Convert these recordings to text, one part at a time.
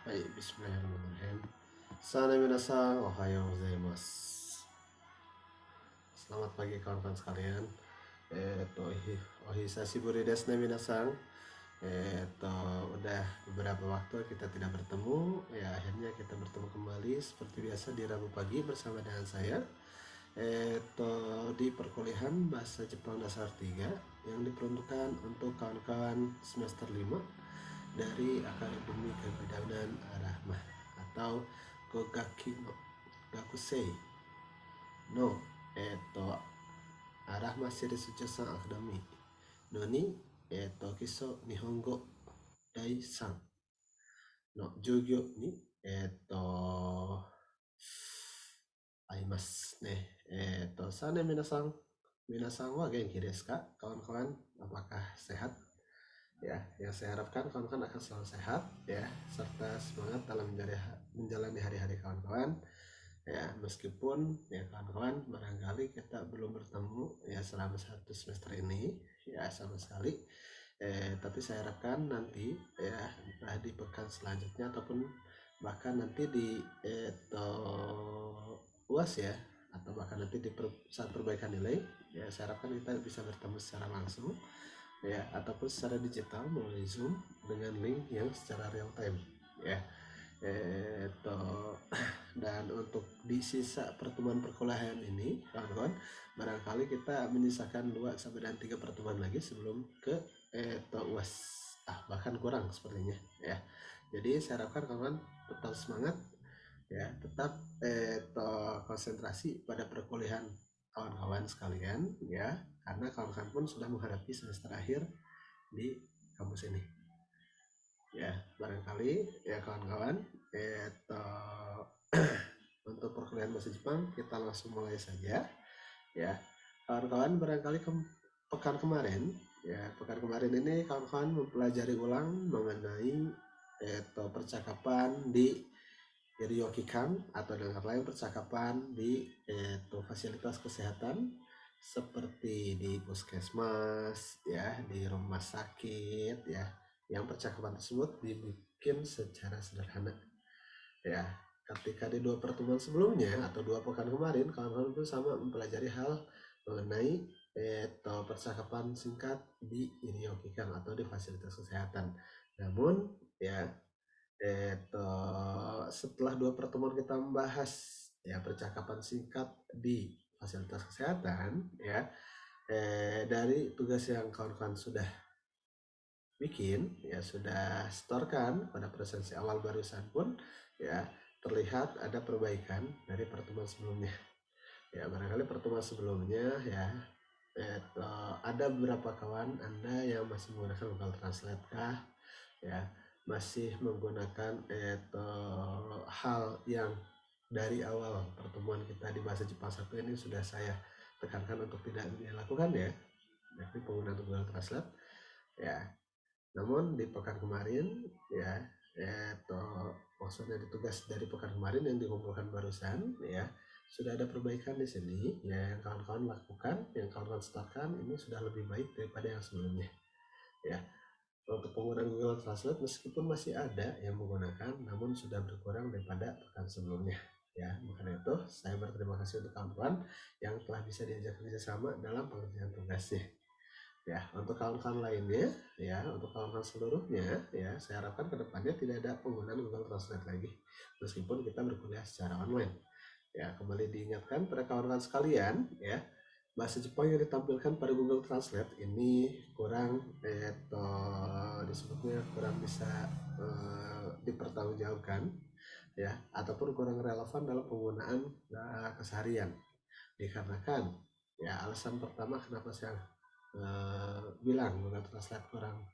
Baik, bismillahirrahmanirrahim. Sana minasan, ohayo gozaimasu. Selamat pagi kawan-kawan sekalian. Ohisashiburi desu ne minasan. Eto, udah beberapa waktu kita tidak bertemu. Ya, akhirnya kita bertemu kembali seperti biasa di Rabu pagi bersama dengan saya. Di perkuliahan Bahasa Jepang Dasar 3 yang diperuntukkan untuk kawan-kawan semester 5 dari Akademi Kebidanan Arahmah atau Gogaki no Gakusei no Arahmah Series Jusan Akademi Noni Kiso Nihongo Dai San no Jugyo ni ありますね。さあね、皆さんは元気ですか? Kawan-kawan, apakah sehat? Ya, yang saya harapkan kawan-kawan akan selalu sehat ya, serta semangat dalam menjalani hari-hari kawan-kawan. Ya, meskipun ya kawan-kawan barangkali kita belum bertemu ya selama satu semester ini ya sama sekali. Tapi saya harapkan nanti ya entah di pekan selanjutnya ataupun bahkan nanti di UAS ya, atau bahkan nanti di saat perbaikan nilai ya, saya harapkan kita bisa bertemu secara langsung ya ataupun secara digital melalui Zoom dengan link yang secara real time ya. Itu dan untuk di sisa pertemuan perkuliahan ini kawan-kawan, barangkali kita menyisakan 2 sampai dan 3 pertemuan lagi sebelum ke UAS, bahkan kurang sepertinya ya. Jadi saya harapkan kawan-kawan tetap semangat ya, tetap konsentrasi pada perkuliahan kawan-kawan sekalian ya, karena kawan-kawan pun sudah menghadapi semester akhir di kampus ini ya. Barangkali ya kawan-kawan, untuk perkuliahan bahasa Jepang kita langsung mulai saja ya. Kawan-kawan barangkali pekan kemarin ini kawan-kawan mempelajari ulang mengenai percakapan di Ryokikan, atau dengan lain percakapan di fasilitas kesehatan seperti di puskesmas ya, di rumah sakit ya, yang percakapan tersebut dibikin secara sederhana ya. Ketika di 2 pertemuan sebelumnya atau 2 pekan kemarin kawan-kawan pun sama mempelajari hal mengenai percakapan singkat di Ryokikan atau di fasilitas kesehatan. Namun ya setelah 2 pertemuan kita membahas ya percakapan singkat di fasilitas kesehatan ya, dari tugas yang kawan-kawan sudah bikin ya, sudah setorkan pada presensi awal barusan pun ya, terlihat ada perbaikan dari pertemuan sebelumnya ya. Barangkali pertemuan sebelumnya ya, ada beberapa kawan Anda yang masih menggunakan Google Translate kah ya, masih menggunakan hal yang dari awal pertemuan kita di bahasa Jepang 1 ini sudah saya tekankan untuk tidak dilakukan ya, yakni penggunaan Google Translate ya. Namun di pekan kemarin ya, maksudnya di tugas dari pekan kemarin yang dikumpulkan barusan ya, sudah ada perbaikan di sini ya, yang kawan-kawan lakukan, yang kawan-kawan startkan ini sudah lebih baik daripada yang sebelumnya ya. Untuk penggunaan Google Translate meskipun masih ada yang menggunakan, namun sudah berkurang daripada pekan sebelumnya ya. Karena itu saya berterima kasih untuk kawan-kawan yang telah bisa diajak kerjasama dalam pengerjaan tugasnya ya. Untuk kawan-kawan lainnya ya, untuk kawan-kawan seluruhnya ya, saya harapkan kedepannya tidak ada penggunaan Google Translate lagi meskipun kita berkuliah secara online ya. Kembali diingatkan pada kawan-kawan sekalian ya, bahasa Jepang yang ditampilkan pada Google Translate ini kurang disebutnya kurang bisa dipertanggungjawabkan ya, ataupun kurang relevan dalam penggunaan keseharian. Dikarenakan ya, alasan pertama kenapa saya bilang Google Translate kurang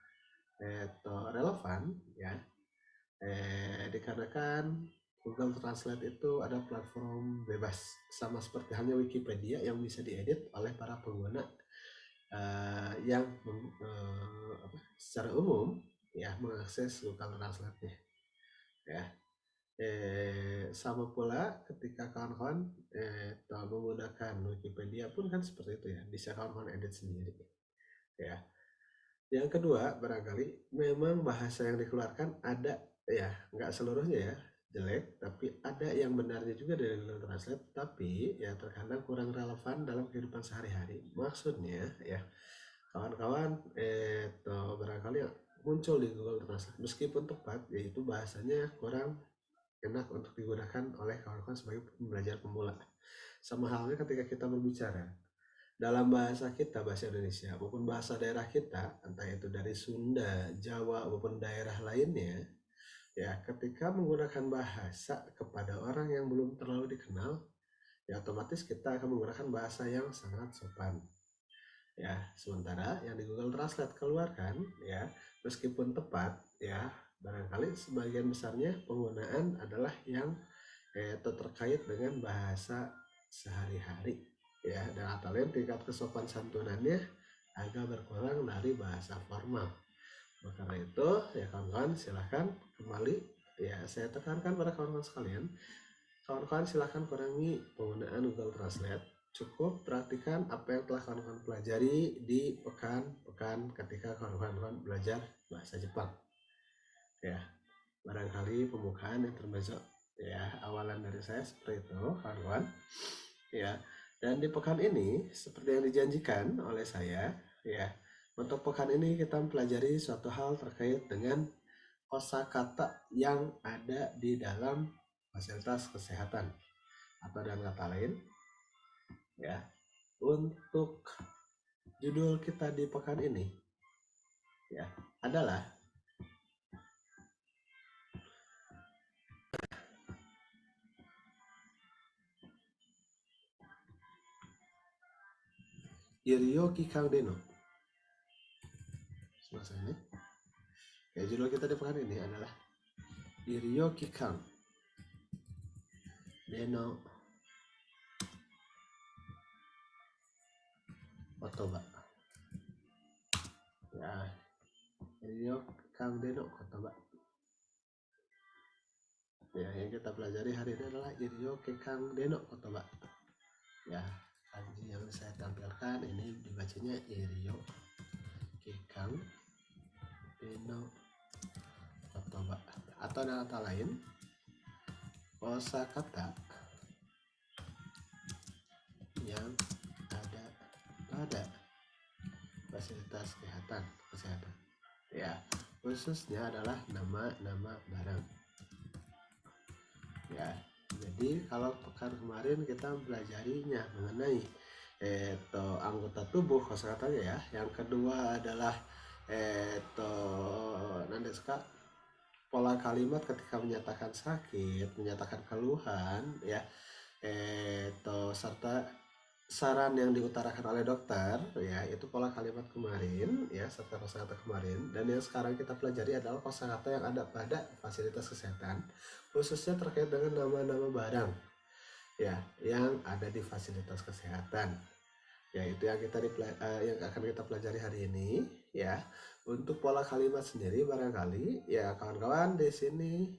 relevan ya, dikarenakan Google Translate itu ada platform bebas, sama seperti halnya Wikipedia yang bisa diedit oleh para pengguna yang secara umum ya mengakses Google Translate-nya ya. Sama pula ketika kawan-kawan menggunakan Wikipedia pun kan seperti itu ya, bisa kawan-kawan edit sendiri ya. Yang kedua, barangkali memang bahasa yang dikeluarkan ada ya nggak seluruhnya ya jelek, tapi ada yang benarnya juga dari Google Translate, tapi ya terkadang kurang relevan dalam kehidupan sehari-hari. Maksudnya ya kawan-kawan barangkali muncul di Google Translate meskipun tepat, yaitu bahasanya kurang enak untuk digunakan oleh kawan-kawan sebagai pembelajar pemula. Sama halnya ketika kita berbicara dalam bahasa kita, bahasa Indonesia maupun bahasa daerah kita, entah itu dari Sunda, Jawa maupun daerah lainnya, ya ketika menggunakan bahasa kepada orang yang belum terlalu dikenal, ya otomatis kita akan menggunakan bahasa yang sangat sopan. Ya, sementara yang di Google Translate keluarkan, ya meskipun tepat, ya barangkali sebagian besarnya penggunaan adalah yang terkait dengan bahasa sehari-hari, ya, dan atau lain tingkat kesopan santunannya agak berkurang dari bahasa formal. Karena itu ya kawan-kawan silahkan kembali, ya saya tekankan pada kawan-kawan sekalian, kawan-kawan silahkan kurangi penggunaan Google Translate. Cukup perhatikan apa yang telah kawan-kawan pelajari di pekan-pekan ketika kawan-kawan belajar bahasa Jepang. Ya, barangkali pembukaan yang termasuk ya awalan dari saya seperti itu kawan-kawan. Ya, dan di pekan ini seperti yang dijanjikan oleh saya, ya untuk pekan ini kita mempelajari suatu hal terkait dengan kosakata yang ada di dalam fasilitas kesehatan, atau dengan kata lain, ya untuk judul kita di pekan ini ya adalah Iryo Kikang Deno. Semasa ini ya judul kita di pekan ini adalah Iryo Kikang Deno Kotoba. Ya, Iryo Kikang Deno Kotoba. Ya, yang kita pelajari hari ini adalah Iryo Kikang Deno Kotoba. Ya, kanji yang saya tampilkan ini dibacanya Iryo Kikang Deno Kotoba, atau dengan kata lain kosakata yang ada pada fasilitas kesehatan, ya khususnya adalah nama-nama barang. Ya, jadi kalau pekan kemarin kita mempelajarinya mengenai anggota tubuh kosakatanya, ya yang kedua adalah nandeska pola kalimat ketika menyatakan sakit, menyatakan keluhan, ya serta saran yang diutarakan oleh dokter, ya itu pola kalimat kemarin, ya serta kosakata kemarin. Dan yang sekarang kita pelajari adalah kosakata yang ada pada fasilitas kesehatan, khususnya terkait dengan nama-nama barang, ya yang ada di fasilitas kesehatan. Ya itu yang yang akan kita pelajari hari ini, ya. Untuk pola kalimat sendiri barangkali ya kawan-kawan di sini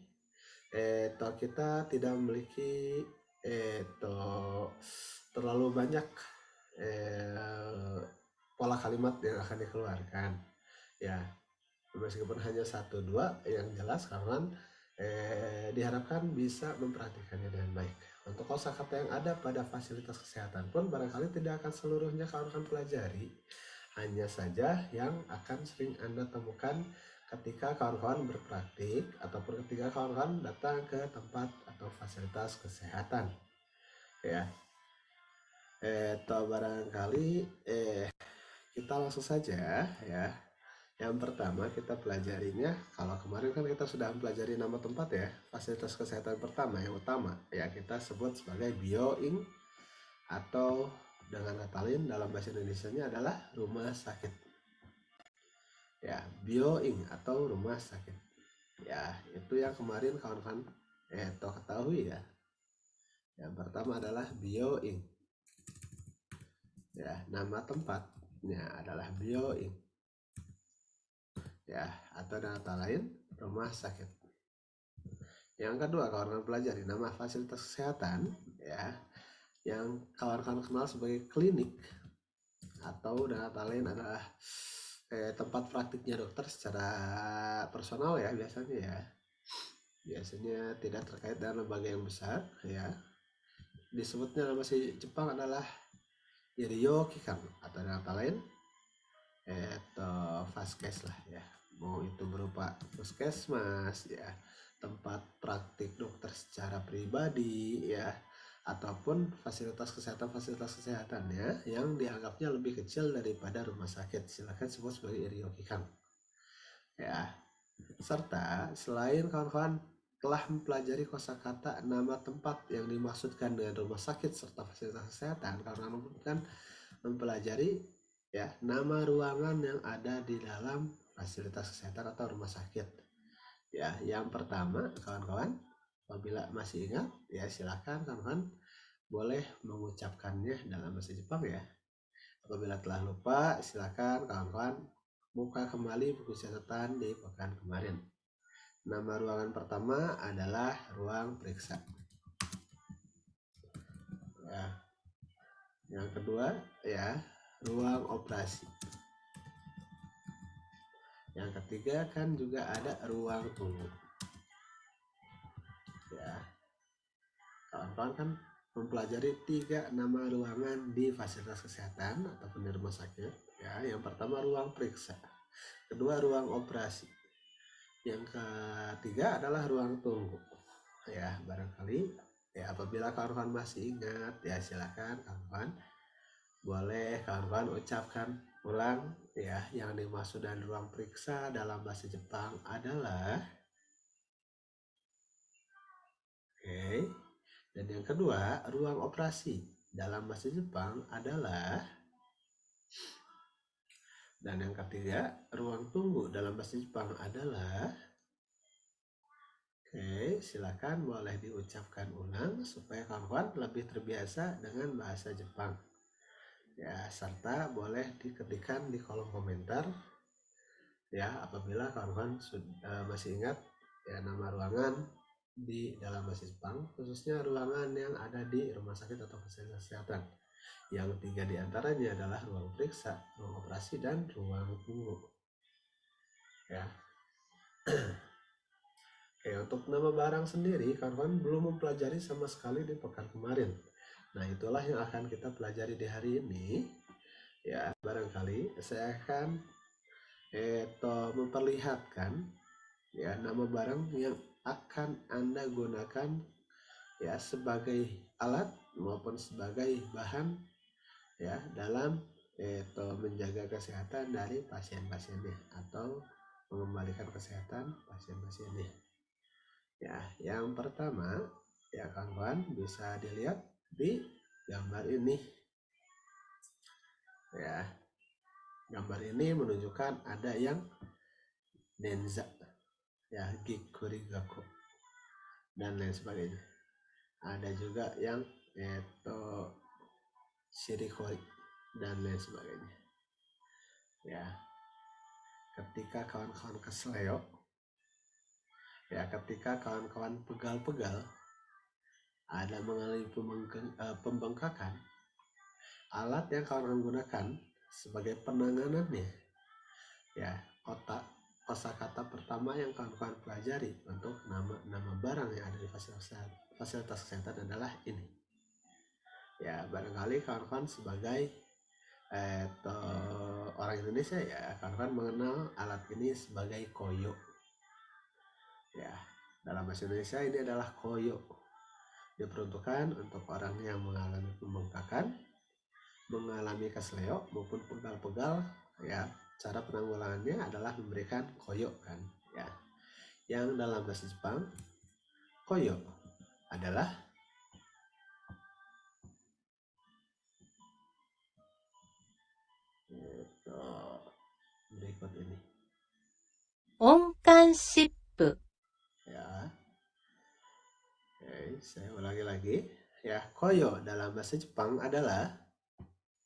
kita tidak memiliki terlalu banyak pola kalimat yang akan dikeluarkan, ya meskipun hanya 1-2 yang jelas kawan diharapkan bisa memperhatikannya dengan baik. Untuk kosakata yang ada pada fasilitas kesehatan pun barangkali tidak akan seluruhnya kawan-kawan pelajari, hanya saja yang akan sering Anda temukan ketika kawan-kawan berpraktik ataupun ketika kawan-kawan datang ke tempat atau fasilitas kesehatan, ya barangkali kita langsung saja, ya. Yang pertama kita pelajarinya, kalau kemarin kan kita sudah mempelajari nama tempat, ya fasilitas kesehatan pertama yang utama, ya kita sebut sebagai bioing, atau dengan kata lain dalam bahasa Indonesianya adalah rumah sakit. Ya, bioing atau rumah sakit. Ya, itu yang kemarin kawan-kawan ketahui, ya. Yang pertama adalah bioing. Ya, nama tempatnya adalah bioing. Ya, atau dengan kata lain rumah sakit. Yang kedua kawan-kawan pelajari nama fasilitas kesehatan, ya yang kawan-kawan kenal sebagai klinik, atau dengan kata lain adalah tempat praktiknya dokter secara personal, ya biasanya, ya. biasanya tidak terkait dengan lembaga yang besar ya. Disebutnya dalam bahasa Jepang adalah Iryo Kikan, atau dengan kata lain vaskes lah ya, mau itu berupa puskesmas ya, tempat praktik dokter secara pribadi ya, ataupun fasilitas kesehatan ya yang dianggapnya lebih kecil daripada rumah sakit, silakan sebut sebagai iryokikan ya. Serta selain kawan-kawan telah mempelajari kosakata nama tempat yang dimaksudkan dengan rumah sakit serta fasilitas kesehatan, kawan-kawan kan mempelajari ya nama ruangan yang ada di dalam fasilitas kesehatan atau rumah sakit ya. Yang pertama kawan-kawan, apabila masih ingat ya silakan kawan-kawan boleh mengucapkannya dalam bahasa Jepang ya. Apabila telah lupa silakan kawan-kawan buka kembali buku catatan di pekan kemarin. Nama ruangan pertama adalah ruang periksa ya. Yang kedua ya ruang operasi. Yang ketiga kan juga ada ruang tunggu ya. Kawan-kawan kan mempelajari 3 nama ruangan di fasilitas kesehatan ataupun di rumah sakit ya. Yang pertama ruang periksa, kedua ruang operasi, yang ketiga adalah ruang tunggu ya. Barangkali ya apabila kawan-kawan masih ingat ya silakan kawan-kawan boleh kawan-kawan ucapkan ulang ya. Yang dimaksud dengan ruang periksa dalam bahasa Jepang adalah dan yang kedua ruang operasi dalam bahasa Jepang adalah, dan yang ketiga ruang tunggu dalam bahasa Jepang adalah. Silakan boleh diucapkan ulang supaya kawan-kawan lebih terbiasa dengan bahasa Jepang ya, serta boleh diketikkan di kolom komentar ya apabila kawan-kawan masih ingat ya nama ruangan di dalam bahasa Jepang, khususnya ruangan yang ada di rumah sakit atau fasilitas kesehatan. Yang 3 diantaranya adalah ruang periksa, ruang operasi, dan ruang tunggu ya. Untuk nama barang sendiri kawan-kawan belum mempelajari sama sekali di pekan kemarin. Nah itulah yang akan kita pelajari di hari ini ya. Barangkali saya akan memperlihatkan ya nama barang yang akan Anda gunakan ya sebagai alat maupun sebagai bahan ya dalam menjaga kesehatan dari pasien-pasiennya atau mengembalikan kesehatan pasien-pasiennya ya. Yang pertama ya kawan-kawan bisa dilihat di gambar ini ya. Gambar ini menunjukkan ada yang Denza ya, Gikurigaku dan lain sebagainya. Ada juga yang Shirikori dan lain sebagainya ya. Ketika kawan-kawan kesleo ya, ketika kawan-kawan pegal-pegal ada mengalami pembengkakan, alat yang kawan-kawan gunakan sebagai penanganannya ya, kosakata pertama yang kawan-kawan pelajari untuk nama barang yang ada di fasilitas kesehatan adalah ini ya. Barangkali kawan-kawan sebagai orang Indonesia ya, kawan-kawan mengenal alat ini sebagai koyo ya. Dalam bahasa Indonesia ini adalah koyo, diperuntukkan untuk orang yang mengalami pembengkakan, mengalami kesleo maupun pegal-pegal ya. Cara penanggulangannya adalah memberikan koyo kan ya. Yang dalam bahasa Jepang koyo adalah berikut ini. Onkanship Ya. Saya ulangi lagi ya. Koyo dalam bahasa Jepang adalah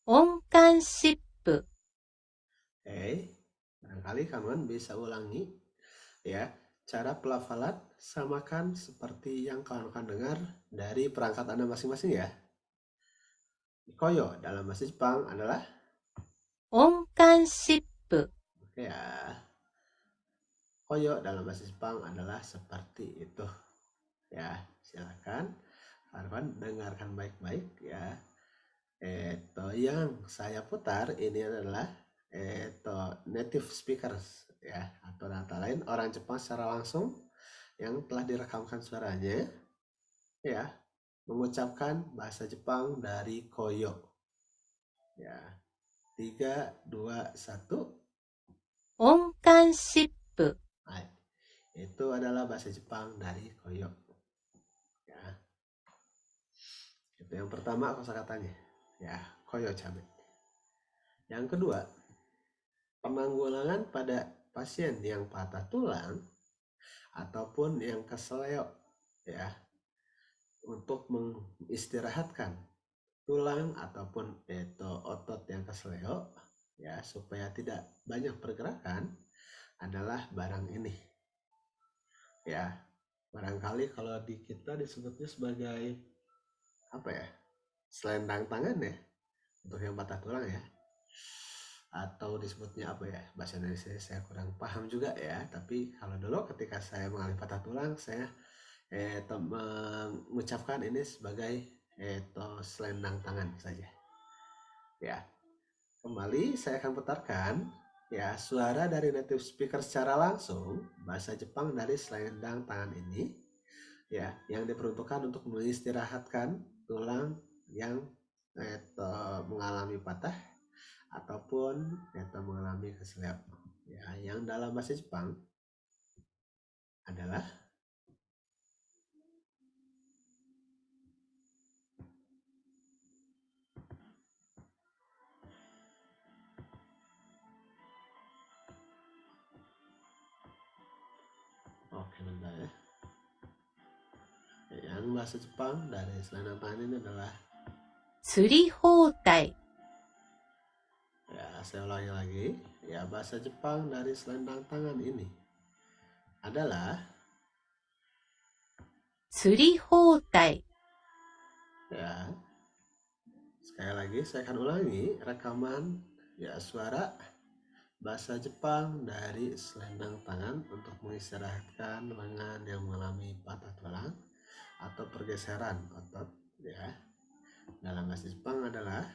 onkanship. Barangkali kawan bisa ulangi ya. Cara pelafalan samakan seperti yang kawan-kawan dengar dari perangkat Anda masing-masing ya. Koyo dalam bahasa Jepang adalah onkanship. ya. koyo dalam bahasa Jepang adalah seperti itu. Ya, silakan kawan dengarkan baik-baik ya. Yang saya putar ini adalah native speakers ya, atau kata lain orang Jepang secara langsung yang telah direkamkan suaranya ya, mengucapkan bahasa Jepang dari koyo. Ya, 3, 2, 1. 音感シップ Hai. Itu adalah bahasa Jepang dari koyo. Ya. Itu yang pertama kosakatanya. Ya, koyo cabe. Yang kedua, penanggulangan pada pasien yang patah tulang ataupun yang keseleo ya, untuk mengistirahatkan tulang ataupun otot yang keseleo ya, supaya tidak banyak pergerakan, adalah barang ini ya. Barangkali kalau di kita disebutnya sebagai apa ya, selendang tangan ya, untuk yang patah tulang ya, atau disebutnya apa ya, bahasa Indonesia saya kurang paham juga ya. Tapi kalau dulu ketika saya mengalami patah tulang, saya mengucapkan ini sebagai selendang tangan saja ya. Kembali saya akan putarkan ya suara dari native speaker secara langsung bahasa Jepang dari selendang tangan ini ya, yang diperuntukkan untuk mengistirahatkan tulang yang mengalami patah ataupun mengalami keseleo ya, yang dalam bahasa Jepang adalah bentar ya. Yang bahasa Jepang dari selendang tangan ini adalah 釣り包帯 ya, saya ulangi lagi ya, bahasa Jepang dari selendang tangan ini adalah 釣り包帯 ya. Sekali lagi saya akan ulangi rekaman ya suara bahasa Jepang dari selendang tangan untuk mengistirahatkan lengan yang mengalami patah tulang atau pergeseran otot ya. Dalam bahasa Jepang adalah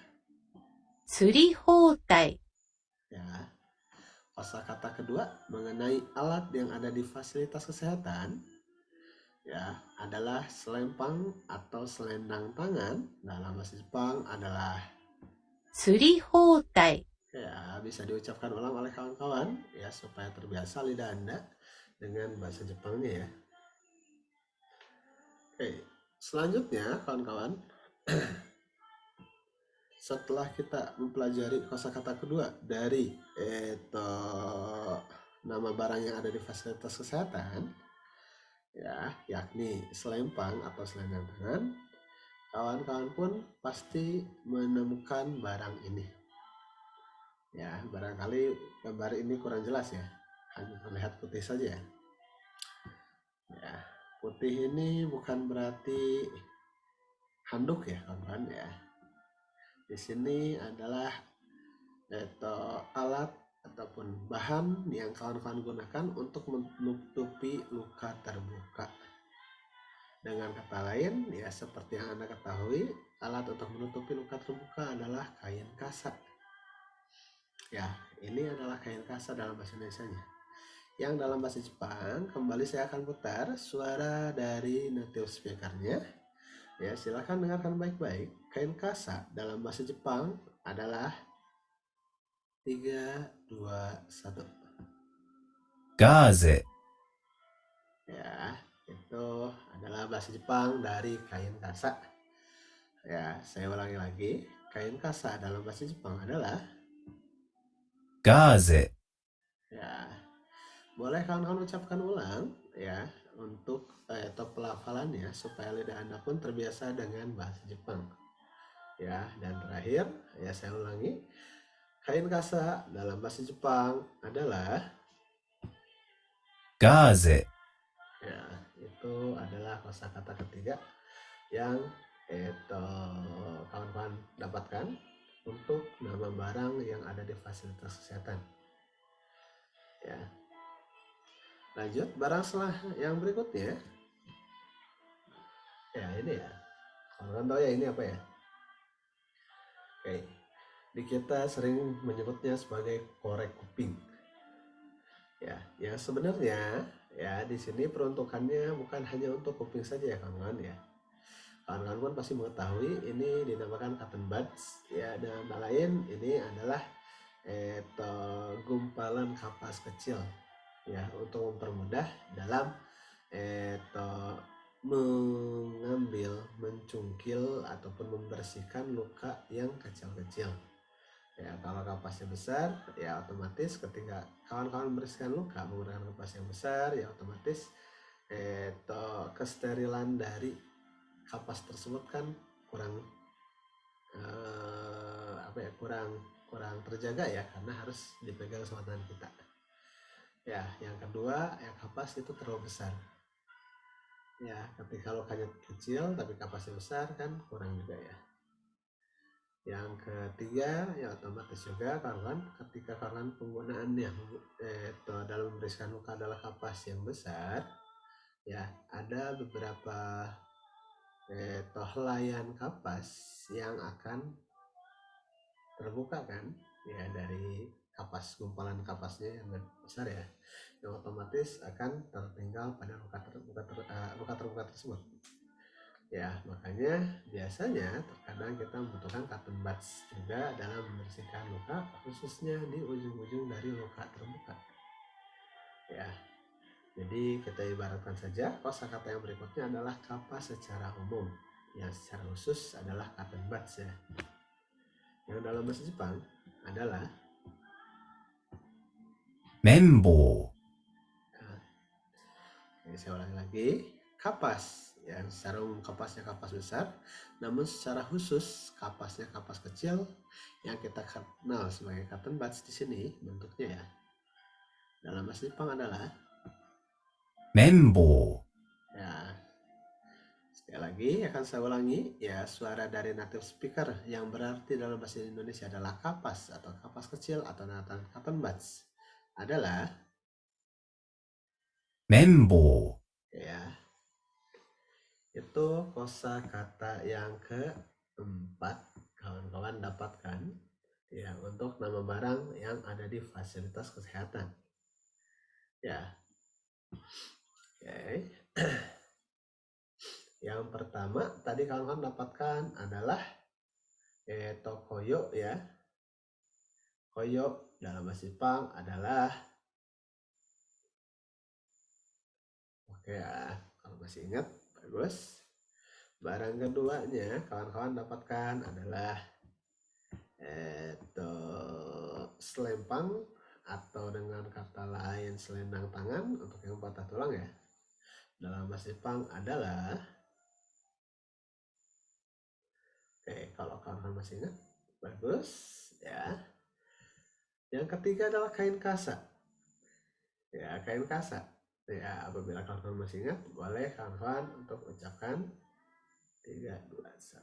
釣り包帯 ya. Kosakata kedua mengenai alat yang ada di fasilitas kesehatan ya adalah selempang atau selendang tangan. Dalam bahasa Jepang adalah 釣り包帯 ya, bisa diucapkan ulang oleh kawan-kawan ya, supaya terbiasa lidah Anda dengan bahasa Jepangnya ya. Oke, selanjutnya kawan-kawan, setelah kita mempelajari kosakata kedua dari nama barang yang ada di fasilitas kesehatan ya, yakni selempang atau selendang tangan, kawan-kawan pun pasti menemukan barang ini ya. Barangkali gambar ini kurang jelas ya, hanya terlihat putih saja ya. Putih ini bukan berarti handuk ya kawan-kawan ya. Di sini adalah alat ataupun bahan yang kawan-kawan gunakan untuk menutupi luka terbuka. Dengan kata lain ya, seperti yang Anda ketahui, alat untuk menutupi luka terbuka adalah kain kasa ya. Ini adalah kain kasa dalam bahasa Indonesianya. Yang dalam bahasa Jepang, kembali saya akan putar suara dari native speakernya ya, silahkan dengarkan baik-baik. Kain kasa dalam bahasa Jepang adalah 3, 2, 1. Gaze Ya, itu adalah bahasa Jepang dari kain kasa. Ya, saya ulangi lagi. Kain kasa dalam bahasa Jepang adalah Gaze ya. Boleh kawan-kawan ucapkan ulang ya, untuk top pelafalannya supaya lidah Anda pun terbiasa dengan bahasa Jepang. Ya, dan terakhir ya saya ulangi. Kain kasa dalam bahasa Jepang adalah Gaze ya, itu adalah kosakata ketiga yang kawan-kawan dapatkan untuk nama barang yang ada di fasilitas kesehatan ya. Lanjut, barang salah yang berikutnya. Ya, ini ya. Kalian tahu ya ini apa ya? Oke. Di kita sering menyebutnya sebagai korek kuping. Ya, yang sebenarnya ya di sini peruntukannya bukan hanya untuk kuping saja ya kawan-kawan ya. Kawan-kawan pasti mengetahui ini dinamakan cotton buds ya, dan lain ini adalah gumpalan kapas kecil ya untuk mempermudah dalam mengambil, mencungkil ataupun membersihkan luka yang kecil-kecil. Ya, kalau kapasnya besar, ya otomatis ketika kawan-kawan membersihkan luka menggunakan kapas yang besar, ya otomatis kesterilan dari kapas tersebut kan kurang kurang terjaga ya, karena harus dipegang sama tangan kita. Ya, yang kedua, ya kapas itu terlalu besar. Ya, ketika lukanya kecil tapi kapasnya besar kan kurang juga ya. Yang ketiga, ya otomatis juga kawan ketika kawan penggunaannya dalam membersihkan luka adalah kapas yang besar, ya ada beberapa helaian kapas yang akan terbuka kan ya, dari kapas, gumpalan kapasnya yang besar ya, yang otomatis akan tertinggal pada luka terbuka tersebut. Ya, makanya biasanya terkadang kita membutuhkan cotton buds juga dalam membersihkan luka, khususnya di ujung-ujung dari luka terbuka. Ya, jadi kita ibaratkan saja kosakata yang berikutnya adalah kapas secara umum, yang secara khusus adalah cotton buds ya. Yang dalam bahasa Jepang adalah Membo. saya ulangi lagi, kapas yang secara umum kapasnya kapas besar, namun secara khusus kapasnya kapas kecil yang kita kenal sebagai cotton buds di sini bentuknya ya. Dalam bahasa Jepang adalah Membo. ya. Sekali lagi akan saya ulangi ya, suara dari native speaker yang berarti dalam bahasa Indonesia adalah kapas atau kapas kecil atau cotton buds adalah Membo. ya. Itu kosakata yang keempat kawan-kawan dapatkan ya untuk nama barang yang ada di fasilitas kesehatan. Ya. Oke. Yang pertama tadi kawan-kawan dapatkan adalah tokoyo ya. Koyo dalam bahasa Jepang adalah, oke ya, kalau masih ingat bagus. Barang keduanya kawan-kawan dapatkan adalah selempang atau dengan kata lain selendang tangan untuk yang patah tulang ya. Dalam bahasa Jepang adalah, oke, kalau kawan-kawan masih ingat bagus ya. Yang ketiga adalah kain kasa. Ya, kain kasa. Ya, apabila kawan-kawan masih ingat, boleh kawan-kawan untuk ucapkan 3, 2, 1.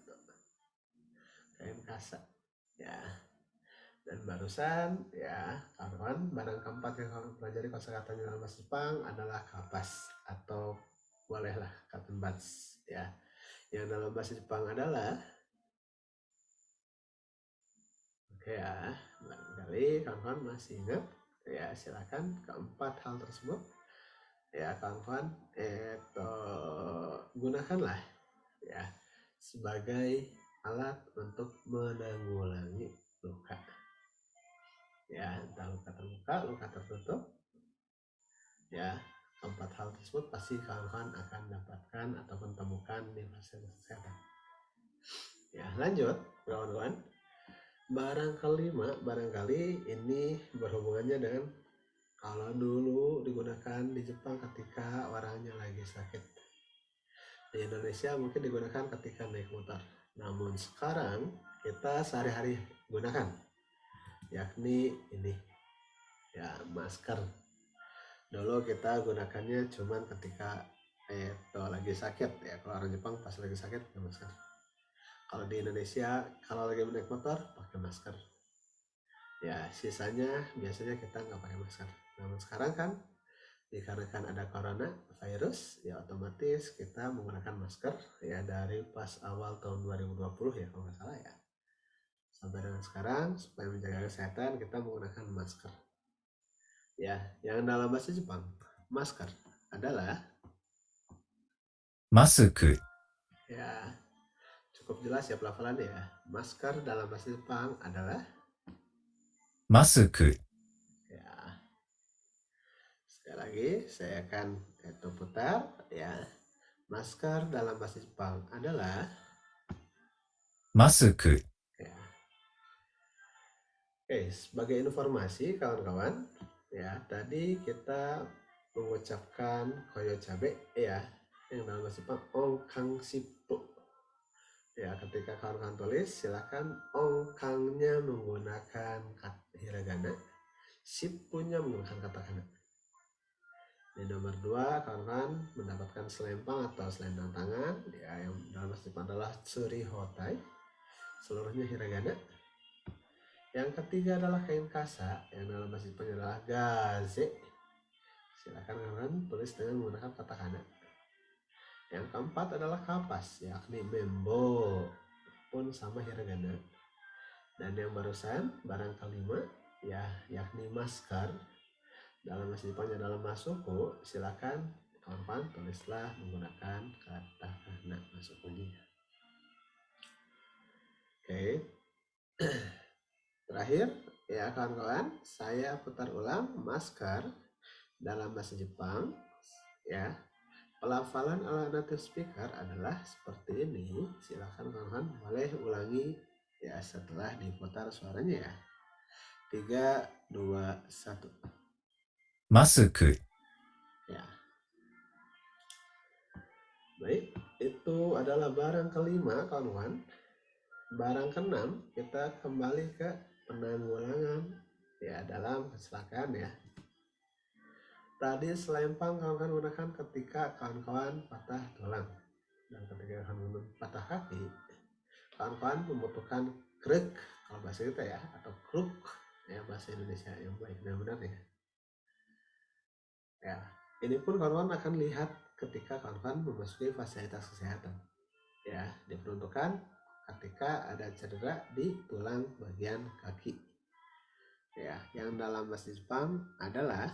Kain kasa. Ya. Dan barusan ya, kawan-kawan, barang keempat yang kawan pelajari kosakatanya dalam bahasa Jepang adalah kapas atau bolehlah cotton buds ya. Yang dalam bahasa Jepang adalah, oke ya, barangkali kawan-kawan masih ingat ya, silakan keempat hal tersebut ya kawan-kawan gunakanlah ya sebagai alat untuk menanggulangi luka ya, entah luka terbuka, luka tertutup ya. Keempat hal tersebut pasti kawan-kawan akan dapatkan ataupun temukan di fasilitas kesehatan ya. Lanjut kawan-kawan, barang kelima barangkali ini berhubungannya dengan kalau dulu digunakan di Jepang ketika orangnya lagi sakit. Di Indonesia mungkin digunakan ketika naik motor, namun sekarang kita sehari-hari gunakan, yakni ini ya, masker. Dulu kita gunakannya cuman ketika lagi sakit ya, kalau orang Jepang pas lagi sakit pakai masker. Kalau di Indonesia kalau lagi naik motor pakai masker ya, sisanya biasanya kita nggak pakai masker. Namun sekarang kan dikarenakan ada coronavirus, ya otomatis kita menggunakan masker ya dari pas awal tahun 2020 ya kalau nggak salah ya. Sampai dengan sekarang supaya menjaga kesehatan kita menggunakan masker. Ya, yang dalam bahasa Jepang, masker adalah マスク、 ya cukup jelas ya pelafalannya ya. Masker dalam bahasa Jepang adalah マスク、 ya. Sekali lagi saya akan putar ya. Masker dalam bahasa Jepang adalah マスク、 ya. Oke, sebagai informasi kawan-kawan, ya tadi kita mengucapkan koyo cabe ya, yang dalam bahasa Jepang ongkang sipu. Ya, ketika kawan-kawan tulis, silakan ongkangnya menggunakan kata hiragana, sipunya menggunakan katakana. Di nomor 2, kawan-kawan mendapatkan selempang atau selendang tangan, ya yang dalam bahasa Jepang adalah tsuri hotai, seluruhnya hiragana. Yang ketiga adalah kain kasa, yang dalam bahasa Jepang adalah gaze. Silakan kawan tulis dengan menggunakan katakana. Yang keempat adalah kapas, yakni membo, pun sama hiragana. Dan yang barusan barang kelima ya, yakni masker, dalam bahasa Jepangnya adalah masuku. Silakan kawan-kawan tulislah menggunakan katakana masukunya. Oke. Terakhir ya kawan-kawan, saya putar ulang masker dalam bahasa Jepang ya. Pelafalan ala native speaker adalah seperti ini. Silakan kawan-kawan boleh ulangi ya setelah diputar suaranya ya. 3, 2, 1. マスク、 Ya. Baik, itu adalah barang kelima kawan-kawan. Barang keenam kita kembali ke penanggulangan ya dalam kecelakaan ya. Tadi selempang kawan-kawan gunakan ketika kawan-kawan patah tulang, dan ketika kawan-kawan patah kaki, kawan-kawan membutuhkan kruk kalau bahasa kita ya, atau kruk ya bahasa Indonesia yang baik dan benar ya. Ya, ini pun kawan-kawan akan lihat ketika kawan-kawan memasuki fasilitas kesehatan. Ya, diperuntukkan ketika ada cedera di tulang bagian kaki. Ya, yang dalam bahasa Jepang adalah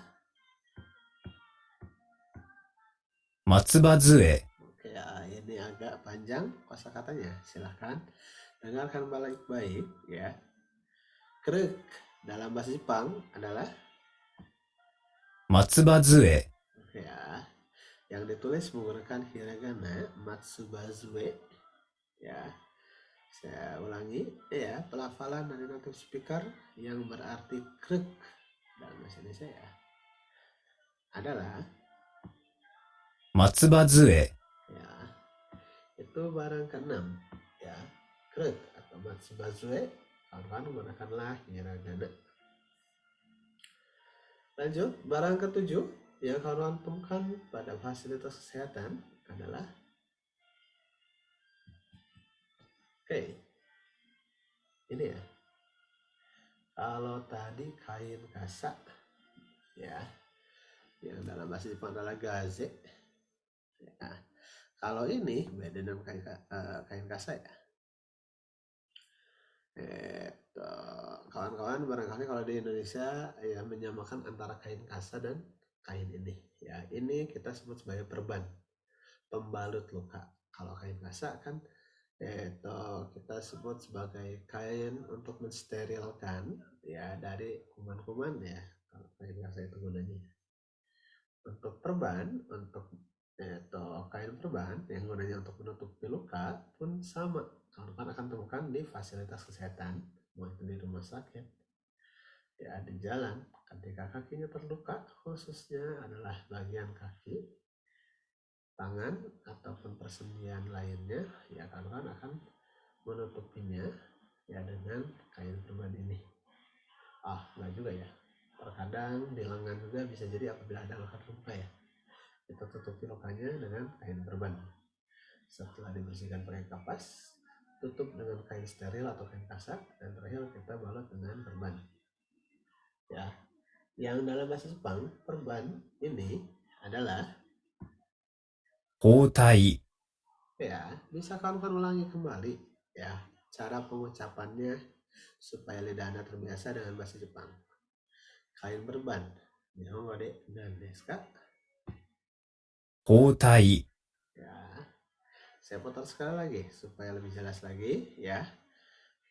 松葉杖、 oke, ya, ini agak panjang kosakatanya. Silahkan dengarkan baik-baik ya. Kruk dalam bahasa Jepang adalah 松葉杖、 ya, yang ditulis menggunakan hiragana matsubazue ya. Saya ulangi ya, pelafalan dari native speaker yang berarti kruk dalam bahasa Indonesia ya adalah 松葉杖、 ya, itu barang keenam ya, kruk atau matsubazue. Kawan-kawan menggunakanlah hiragana. Lanjut, barang ketujuh yang kawan-kawan temukan pada fasilitas kesehatan adalah oke, ini ya. Kalau tadi kain kasa ya, yang dalam bahasa Jepang adalah gaze ya. Kalau ini beda dengan kain kasa ya. Kawan-kawan barangkali kalau di Indonesia ya menyamakan antara kain kasa dan kain ini ya. Ini kita sebut sebagai perban, pembalut luka. Kalau kain kasa kan kita sebut sebagai kain untuk mensterilkan ya dari kuman-kuman ya. Kalau kain kasa itu gunanya. Untuk perban, untuk kain perban yang gunanya untuk menutupi luka pun sama. Kawan-kawan akan temukan di fasilitas kesehatan, mau itu di rumah sakit, ya di jalan. Ketika kakinya terluka, khususnya adalah bagian kaki, tangan ataupun persendian lainnya, ya kawan-kawan akan menutupinya ya dengan kain perban ini. Enggak juga ya. Terkadang di lengan juga bisa jadi apabila ada luka ya. Kita tutupi lukanya dengan kain perban. Setelah dibersihkan pakai kapas, tutup dengan kain steril atau kain kasa, dan terakhir kita balut dengan perban. Ya, Yang dalam bahasa Jepang, perban ini adalah, 包帯、 ya, bisa kawan-kawan ulangi kembali ya cara pengucapannya supaya lidah Anda terbiasa dengan bahasa Jepang. Kain perban. Nihongo de nan desu ka? 包帯、 Ya, saya putar sekali lagi supaya lebih jelas lagi ya.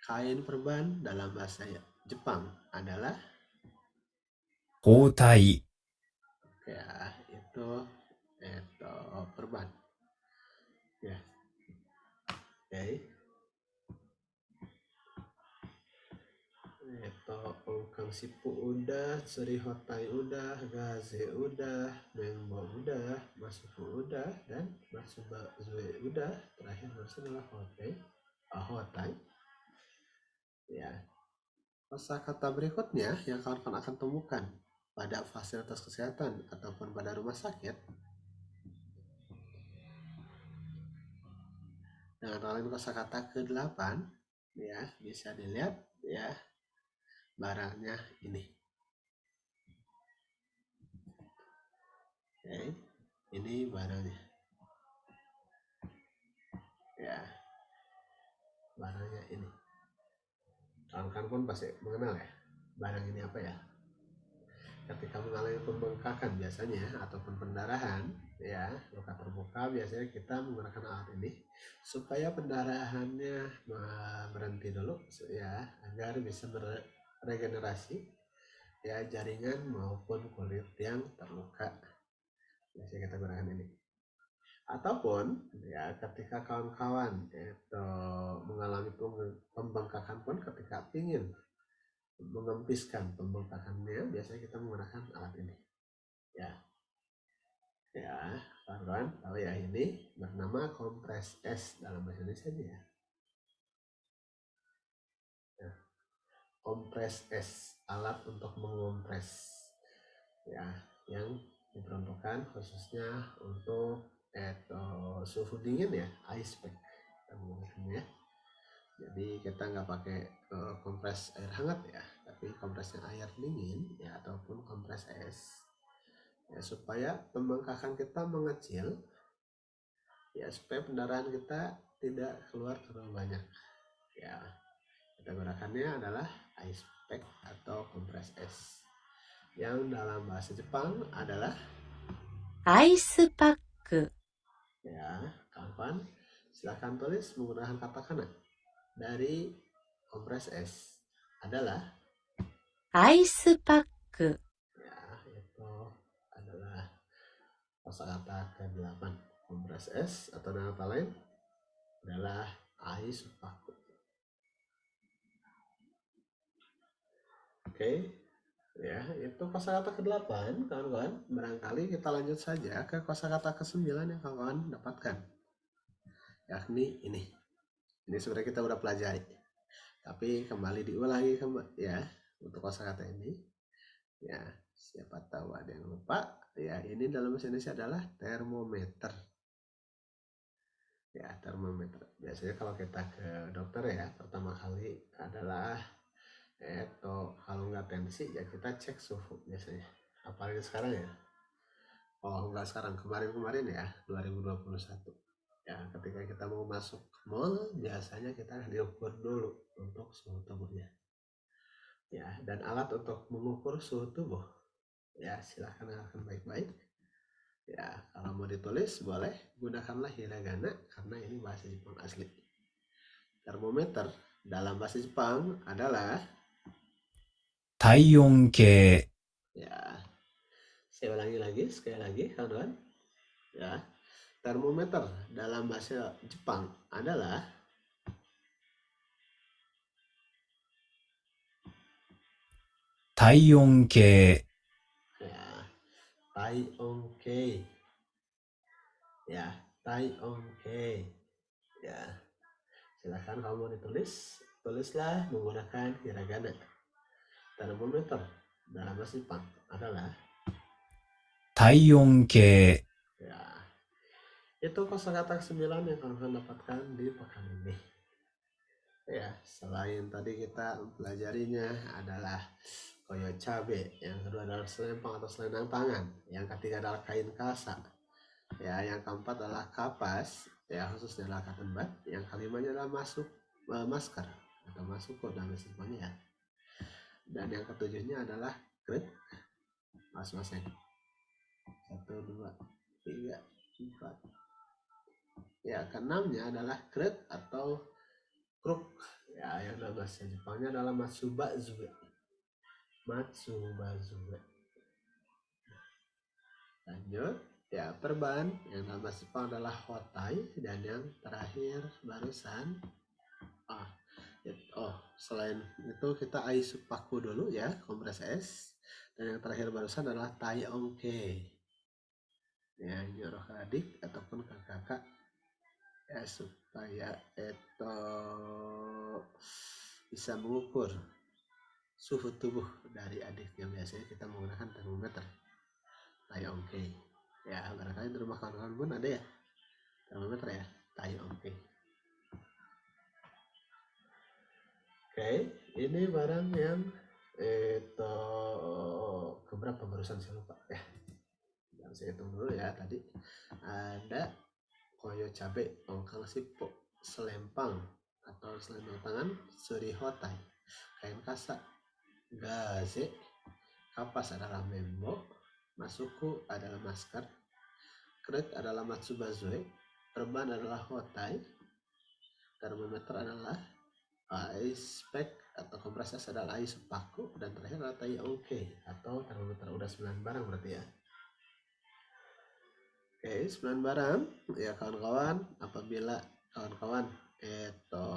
Kain perban dalam bahasa Jepang adalah, 包帯、 ya, itu perban. Ya, oke. Ongkang sipu udah, Surihotai udah, Gaze udah, Membo udah, Masuku udah, dan Matsubazue udah. Terakhir adalah Hotai. Ya, kosakata berikutnya yang kawan-kawan akan temukan pada fasilitas kesehatan ataupun pada rumah sakit dengan rangkaian kosakata ke-8, ya, bisa dilihat ya barangnya ini. Oke, ini barangnya. Ya, barangnya ini. Kawan-kawan pun pasti mengenal ya barang ini apa ya. Ketika mengalami pembengkakan biasanya ataupun pendarahan, ya, luka terbuka, biasanya kita menggunakan alat ini supaya pendarahannya berhenti dulu ya, agar bisa beregenerasi ya jaringan maupun kulit yang terluka. Biasanya kita gunakan ini. Ataupun ya ketika kawan-kawan itu mengalami pembengkakan pun, ketika ingin mengempiskan pembengkakannya, biasanya kita menggunakan alat ini. Ya, kawan-kawan tahu ya, ini bernama kompres es dalam bahasa Indonesia ya. Nah, kompres es, alat untuk mengompres ya, yang diperuntukkan khususnya untuk suhu dingin ya, ice pack ya. Jadi kita nggak pakai kompres air hangat ya, tapi kompresnya air dingin ya, ataupun kompres es ya, supaya pembengkakan kita mengecil ya, supaya pendarahan kita tidak keluar terlalu banyak ya. Kita gunakannya adalah ice pack atau kompres es, yang dalam bahasa Jepang adalah アイスパック、 ya. Kawan-kawan silahkan tulis menggunakan katakana dari kompres es adalah, アイスパック、 ya, itu adalah kosakata ke-8. Kompres es atau dengan kata lain adalah aisupaku. Oke, ya, itu kosakata ke-8 kawan-kawan. Barangkali kita lanjut saja ke kosakata ke-9 yang kawan-kawan dapatkan, yakni ini. Ini sebenarnya kita udah pelajari, tapi kembali diulangi ya untuk kosakata ini ya. Siapa tahu ada yang lupa ya, ini dalam bahasa Indonesia adalah termometer ya. Termometer biasanya kalau kita ke dokter ya, pertama kali adalah kalau nggak tensi ya kita cek suhu biasanya, apalagi sekarang ya. Oh nggak sekarang, kemarin ya 2021 ya, ketika kita mau masuk mall biasanya kita diukur dulu untuk suhu tubuhnya ya. Dan alat untuk mengukur suhu tubuh ya, silahkan dengarkan baik-baik ya. Kalau mau ditulis boleh gunakanlah hiragana karena ini bahasa Jepang asli. Termometer dalam bahasa Jepang adalah, 体温計、 ya, saya ulangi lagi sekali lagi kawan-kawan ya. Termometer dalam bahasa Jepang adalah 体温計、 ya, taionkei ya, taionkei ya. Silahkan kalau mau ditulis, tulislah menggunakan hiragana. Termometer dalam bahasa Jepang adalah, 体温計、 ya, itu kosakata ke-9 yang kawan-kawan dapatkan di pekan ini ya. Selain tadi kita pelajarinya adalah koyo cabe, yang kedua adalah selempang atau selendang tangan, yang ketiga adalah kain kasa, ya, yang keempat adalah kapas, ya, khususnya adalah cotton bud, yang kelimanya adalah masker atau masuko dan sebagainya, ya. Dan yang ketujuhnya adalah krek, mas-masnya. 1, 2, 3, 4. Ya, keenamnya adalah krek atau kruk, ya, yang dalam bahasa Jepangnya adalah matsubazume. Lanjut, ya, perban yang dalam bahasa Jepang adalah hotai, dan yang terakhir barusan selain itu kita aisupaku dulu, ya, kompres es, dan yang terakhir barusan adalah tai ongke, ya, nyuruh ke adik ataupun ke kakak, ya, supaya itu bisa mengukur suhu tubuh dari adik, yang biasanya kita menggunakan termometer tai ongke, ya. Barangkali di rumah kawan-kawan pun ada ya termometer, ya, tai ongke. Oke, ini barang yang itu keberapa barusan, saya lupa ya. Dan saya hitung dulu, ya. Tadi ada koyo cabe, tongkang sipo, selempang atau selendang tangan, suri hotai, kain kasa, gaze, kapas adalah membo, masuku adalah masker, krek adalah matsubazue, perban adalah hotai, termometer adalah ice pack atau kompres es adalah aisupaku, dan terakhir adalah tai ongke atau termometer. Udah 9 barang berarti, ya. Oke, 9 barang, ya, kawan-kawan. Apabila kawan-kawan itu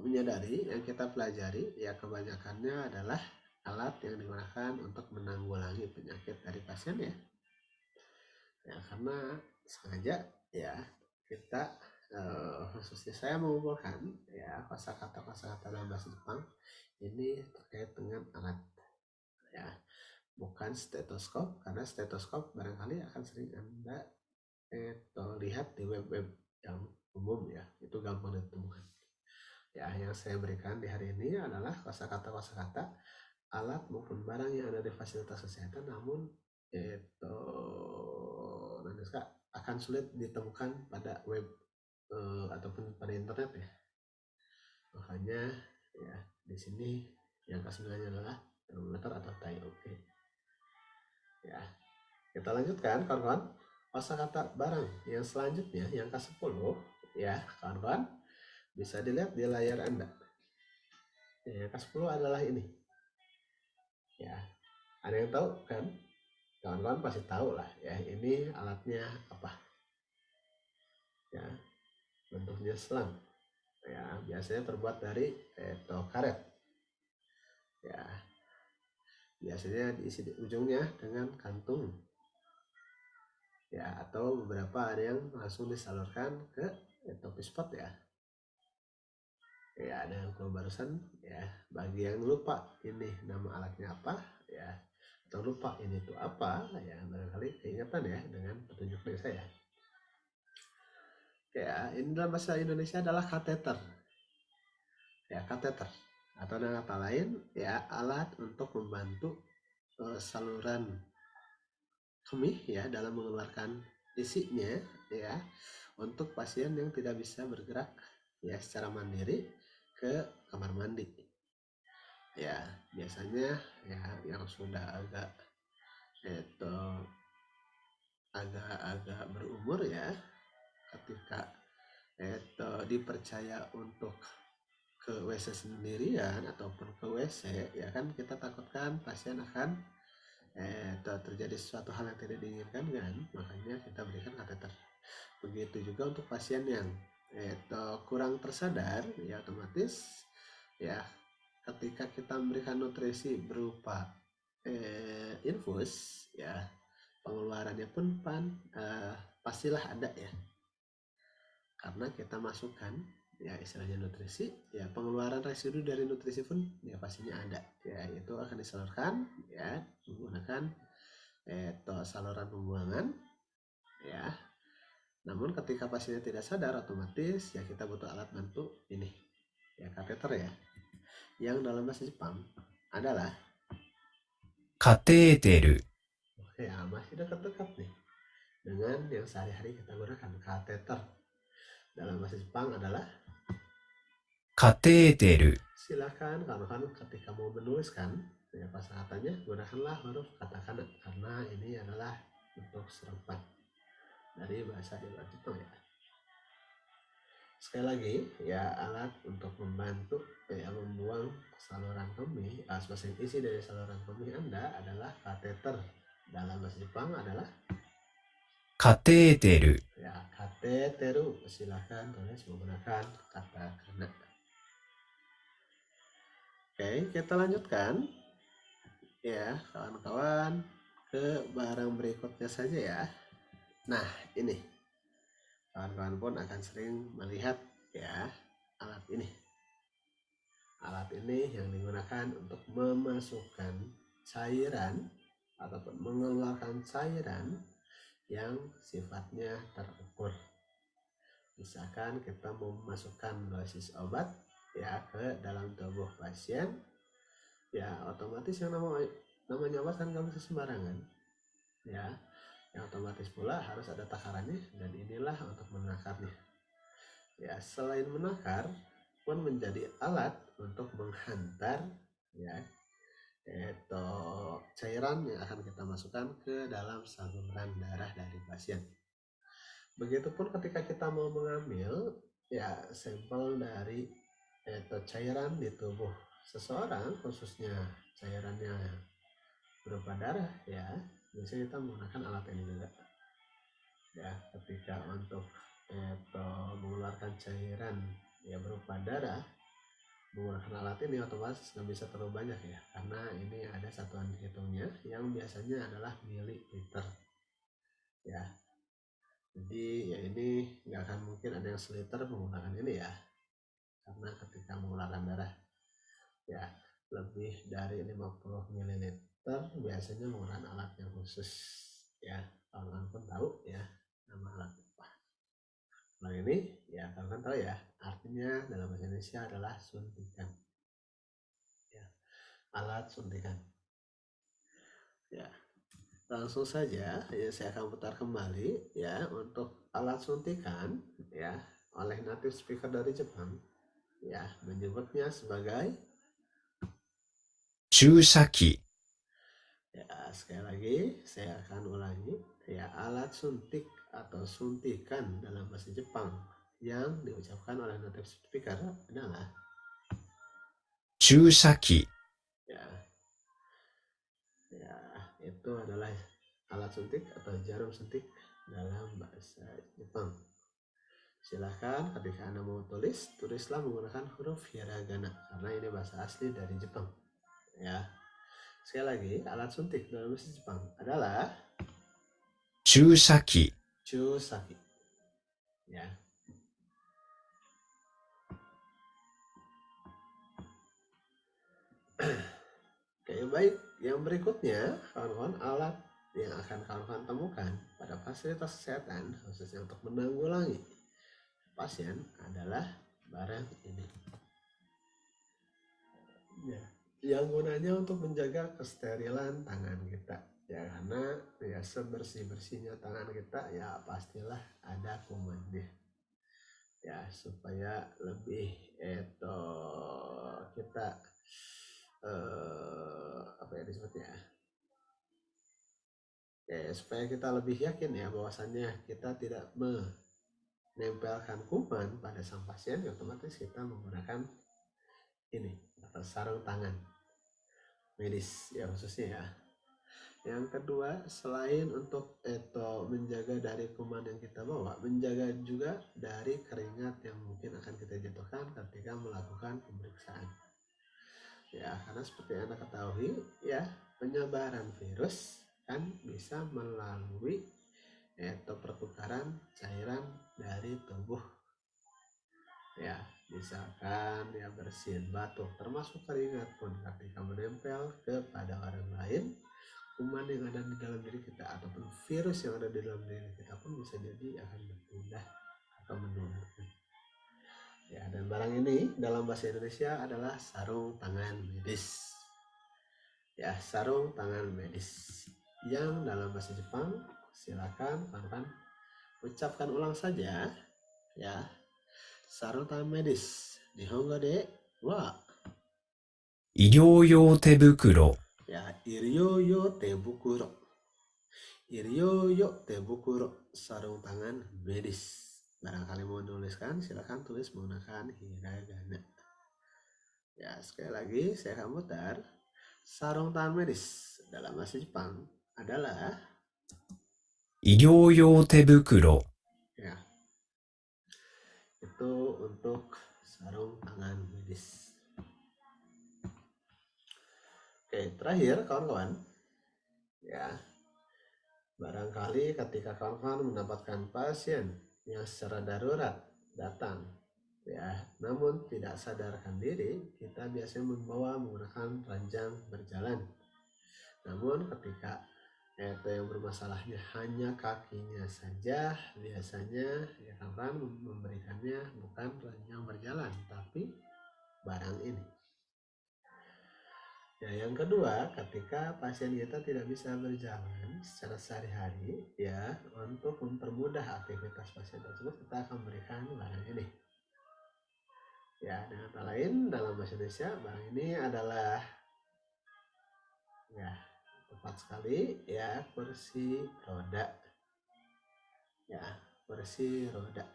menyadari yang kita pelajari, ya, kebanyakannya adalah alat yang digunakan untuk menanggulangi penyakit dari pasien, ya. Ya, karena sengaja, ya, kita khususnya saya mengumpulkan, ya, kosakata dalam bahasa Jepang ini terkait dengan alat, ya, bukan stetoskop, karena stetoskop barangkali akan sering Anda lihat di web-web yang umum, ya, itu gampang ditemukan. Ya, yang saya berikan di hari ini adalah kosakata alat maupun barang yang ada di fasilitas kesehatan, namun itu akan sulit ditemukan pada web ataupun pada internet, ya. Makanya, ya, di sini yang kesembilannya adalah termometer atau tai ongke. Ya, kita lanjutkan, kawan-kawan. Kosakata barang yang selanjutnya, yang ke-10, ya, kawan-kawan, bisa dilihat di layar Anda. Yang ke-10 adalah ini. Ya, ada yang tahu kan? Kawan-kawan pasti tahu lah, ya, ini alatnya apa. Ya, bentuknya selang, ya, biasanya terbuat dari karet, ya, biasanya diisi di ujungnya dengan kantung, ya, atau beberapa ada yang langsung disalurkan ke topi spot, ya. Ya, ada yang barusan, ya, bagi yang lupa ini nama alatnya apa, ya, atau lupa ini tuh apa, ya, barangkali keingatan, ya, dengan petunjuk dari saya. Ya, ini dalam bahasa Indonesia adalah kateter. Ya, kateter atau dengan kata lain, ya, alat untuk membantu saluran kemih, ya, dalam mengeluarkan isinya, ya, untuk pasien yang tidak bisa bergerak, ya, secara mandiri ke kamar mandi. Ya, biasanya, ya, yang sudah agak berumur, ya, ketika dipercaya untuk ke WC sendirian ataupun ke WC, ya kan, kita takutkan pasien akan terjadi sesuatu hal yang tidak diinginkan, kan, makanya kita berikan kateter. Begitu juga untuk pasien yang kurang tersadar, ya, otomatis, ya, ketika kita memberikan nutrisi berupa infus, ya, pengeluarannya pun pastilah ada, ya, karena kita masukkan, ya, istilahnya nutrisi, ya, pengeluaran residu dari nutrisi pun, ya, pastinya ada, ya, itu akan disalurkan, ya, menggunakan saluran pembuangan, ya. Namun ketika pasiennya tidak sadar, otomatis, ya, kita butuh alat bantu ini, ya kateter ya, yang dalam bahasa Jepang adalah カテーテル、 ya masih dekat-dekat nih dengan yang sehari-hari kita gunakan. Kateter dalam bahasa Jepang adalah カテーテル、 silakan kawan-kawan ketika mau menuliskan ya kosakatanya gunakanlah huruf katakana karena ini adalah bentuk serupat dari bahasa Jepang ya. Sekali lagi ya, alat untuk membantu membuang saluran kemih, isi dari saluran kemih Anda adalah kateter. Dalam bahasa Jepang adalah カテーテル、 ya kateteru. Silahkan tulis menggunakan katakana. Oke, kita lanjutkan ya kawan-kawan ke barang berikutnya saja ya. Nah ini kawan-kawan pun akan sering melihat ya alat ini. Alat ini yang digunakan untuk memasukkan cairan ataupun mengeluarkan cairan yang sifatnya terukur. Misalkan kita mau memasukkan dosis obat ya ke dalam tubuh pasien, ya otomatis yang namanya obat kan nggak bisa sembarangan, ya. Yang otomatis pula harus ada takarannya dan inilah untuk menakarnya. Ya, selain menakar pun menjadi alat untuk menghantar ya cairan yang akan kita masukkan ke dalam saluran darah dari pasien. Begitupun ketika kita mau mengambil ya sampel dari cairan di tubuh seseorang, khususnya cairannya berupa darah ya, biasanya kita menggunakan alat ini juga. Ya, ketika untuk mengeluarkan cairan ya berupa darah menggunakan alat ini otomatis nggak bisa terlalu banyak ya, karena ini ada satuan hitungnya yang biasanya adalah mililiter ya. Jadi ya ini nggak akan mungkin ada yang seliter menggunakan ini ya, karena ketika mengeluarkan darah ya lebih dari 50 ml biasanya menggunakan alat yang khusus ya. Kawan-kawan pun tahu ya nama alat apa. Nah ini ya kawan-kawan tahu ya, artinya dalam bahasa Indonesia adalah suntikan ya, alat suntikan ya. Langsung saja ya saya akan putar kembali ya untuk alat suntikan ya oleh native speaker dari Jepang ya, menyebutnya sebagai 注射器、 ya. Sekali lagi saya akan ulangi ya, alat suntik atau suntikan dalam bahasa Jepang yang diucapkan oleh native speaker adalah 注射器、 ya, ya itu adalah alat suntik atau jarum suntik dalam bahasa Jepang. Silahkan ketika Anda mau tulislah menggunakan huruf hiragana karena ini bahasa asli dari Jepang ya. Sekali lagi, alat suntik dalam bahasa Jepang adalah 注射器、 chusaki ya. Oke, baik. Yang berikutnya, kawan-kawan, alat yang akan kawan-kawan temukan pada fasilitas kesehatan khususnya untuk menanggulangi pasien adalah barang ini. Ya, yang gunanya untuk menjaga kesterilan tangan kita. Ya, karena ya sebersih-bersihnya tangan kita ya pastilah ada kumannya. Ya, supaya lebih kita apa ya disebutnya ya, supaya kita lebih yakin ya bahwasannya kita tidak menempelkan kuman pada sang pasien, otomatis kita menggunakan ini atau sarung tangan medis ya khususnya ya. Yang kedua, selain untuk menjaga dari kuman yang kita bawa, menjaga juga dari keringat yang mungkin akan kita jatuhkan ketika melakukan pemeriksaan. Ya, karena seperti yang Anda ketahui ya, penyebaran virus kan bisa melalui pertukaran cairan dari tubuh. Ya, misalkan ya bersin, batuk, termasuk keringat pun ketika menempel kepada orang lain, kuman yang ada di dalam diri kita ataupun virus yang ada di dalam diri kita pun bisa jadi akan berpindah atau menularkan. Ya, dan barang ini dalam bahasa Indonesia adalah sarung tangan medis. Ya, sarung tangan medis. Yang dalam bahasa Jepang, silakan kawan-kawan ucapkan ulang saja. Ya, sarung tangan medis. Nihongo de wa 医療用手袋、 ya iryoyo tebukuro. Iryoyo tebukuro, sarung tangan medis. Barangkali mau menuliskan, silakan tulis menggunakan hiragana. Ya, sekali lagi saya akan mutar. Sarung tangan medis dalam bahasa Jepang adalah 医療用手袋、 ya, itu untuk sarung tangan medis. Oke, terakhir kawan-kawan. Ya, barangkali ketika kawan-kawan mendapatkan pasien yang secara darurat datang, ya, namun tidak sadarkan diri, kita biasanya membawa menggunakan ranjang berjalan. Namun ketika itu yang bermasalahnya hanya kakinya saja, biasanya ya kawan memberikannya bukan ranjang berjalan, tapi barang ini. Ya, yang kedua, ketika pasien kita tidak bisa berjalan secara sehari-hari, ya, untuk mempermudah aktivitas pasien tersebut, kita akan memberikan barang ini. Ya, dengan kata lain, dalam bahasa Indonesia, barang ini adalah, ya, tepat sekali, ya, kursi roda. Ya, kursi roda.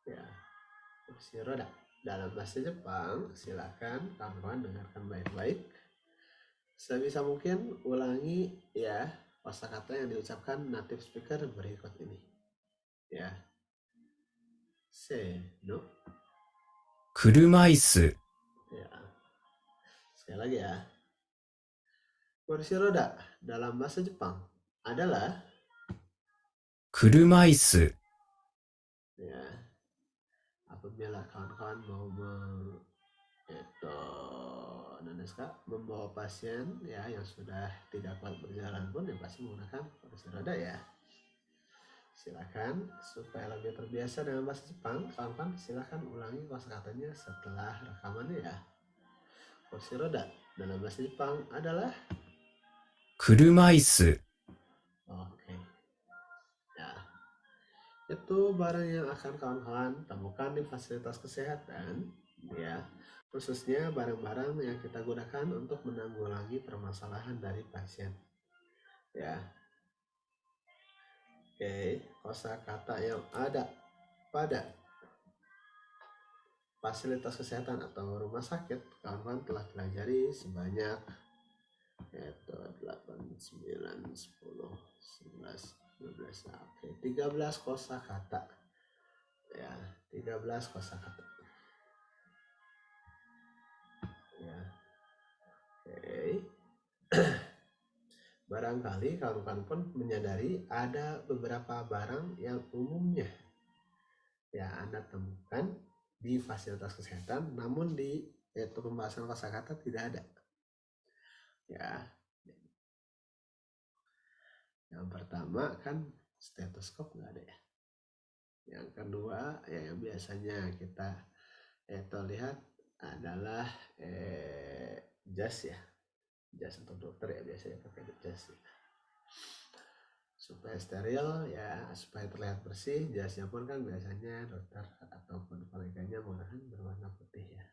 Ya, kursi roda. Dalam bahasa Jepang, silakan kawan-kawan dengarkan baik-baik. Sebisa mungkin ulangi ya kosakata yang diucapkan native speaker berikut ini. Ya. No. 車椅子、 Ya. Sekali lagi ya. Kursi roda dalam bahasa Jepang adalah 車椅子、 ya. Apabila kawan-kawan mau membawa pasien ya yang sudah tidak kuat berjalan pun ya pasti menggunakan kursi roda ya. Silakan supaya lebih terbiasa dengan bahasa Jepang, kawan-kawan silakan ulangi kosakatanya setelah rekamannya ya. Kursi roda dalam bahasa Jepang adalah 車椅子、 oke. Ya. Itu barang yang akan kawan-kawan temukan di fasilitas kesehatan ya. Khususnya barang-barang yang kita gunakan untuk menanggulangi permasalahan dari pasien. Ya. Oke, kosakata yang ada pada fasilitas kesehatan atau rumah sakit kawan-kawan telah pelajari sebanyak 8, 9, 10, 11, 12, oke, 13 kosakata. Ya, 13 kosakata. Ya. Oke. Barangkali kawan-kawan pun menyadari ada beberapa barang yang umumnya ya Anda temukan di fasilitas kesehatan, namun di pembahasan kosakata tidak ada. Ya. Yang pertama kan stetoskop nggak ada ya. Yang kedua ya yang biasanya kita lihat adalah jas ya. Jas untuk dokter ya biasanya pakai jas ya. Supaya steril ya, supaya terlihat bersih, jasnya pun kan biasanya dokter ataupun koleganya menggunakan berwarna putih ya.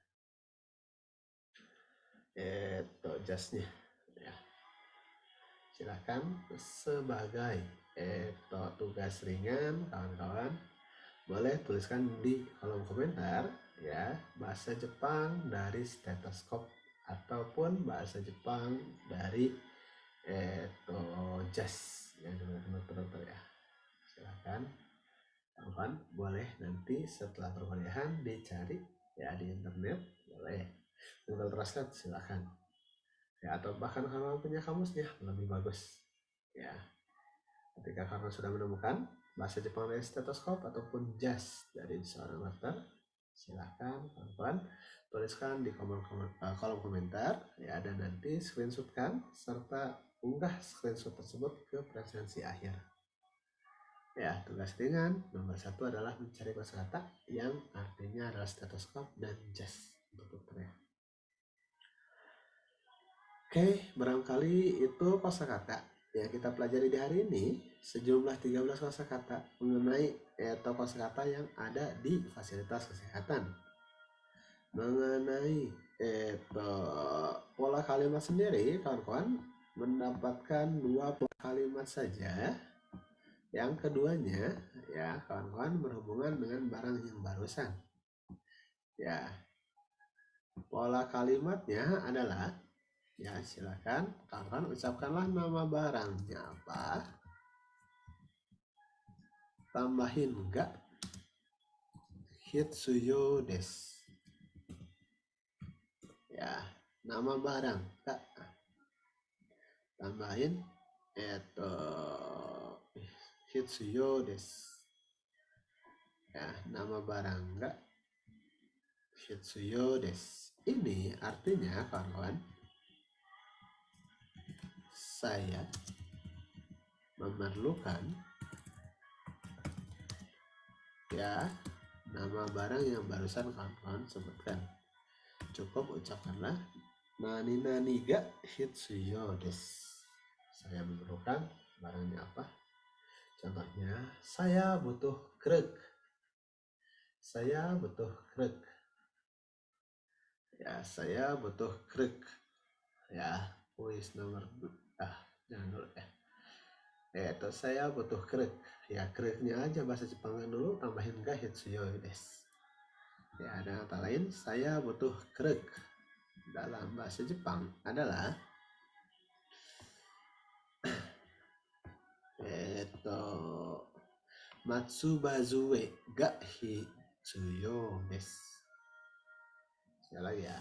Jasnya ya. Silakan sebagai tugas ringan kawan-kawan boleh tuliskan di kolom komentar ya bahasa Jepang dari stetoskop ataupun bahasa Jepang dari jas yang digunakan dokter ya. Silakan kawan boleh nanti setelah perkuliahan dicari ya di internet, boleh Google Translate silakan ya, atau bahkan kalau punya kamusnya lebih bagus ya. Ketika kamu sudah menemukan bahasa Jepang dari stetoskop ataupun jas dari seorang dokter, silakan kawan-kawan tuliskan di kolom komentar ya, dan nanti screenshotkan serta unggah screenshot tersebut ke presensi akhir Ya, tugas ringan nomor 1 adalah mencari kosakata yang artinya adalah stetoskop dan jas untuk dokter ya. Oke, barangkali itu kosakata yang kita pelajari di hari ini, sejumlah 13 kosakata mengenai atau kosakata yang ada di fasilitas kesehatan. Mengenai pola kalimat sendiri, kawan-kawan mendapatkan 2 pola kalimat saja. Yang keduanya ya kawan-kawan berhubungan dengan barang yang barusan. Ya, pola kalimatnya adalah ya silakan kawan-kawan ucapkanlah nama barangnya apa, tambahin enggak hitsuyo desu. Ya, nama barang enggak, tambahin hitsuyo desu. Ya, nama barang enggak hitsuyo desu. Ini artinya kawan-kawan, saya memerlukan ya nama barang yang barusan kawan-kawan sebutkan. Cukup ucapkanlah nani nani ga hitsuyo desu. Saya memerlukan barangnya apa? Contohnya, saya butuh krek. Saya butuh krek. Ya, saya butuh krek. Ya, kuis nomor jangan dulu ya. Itu saya butuh krek. Ya, kreknya aja bahasa Jepangnya dulu, tambahin ga hitsuyo desu. Ya, ada kata lain, saya butuh krek. Dalam bahasa Jepang adalah Matsubazue ga hitsuyo desu. Sekali lagi ya,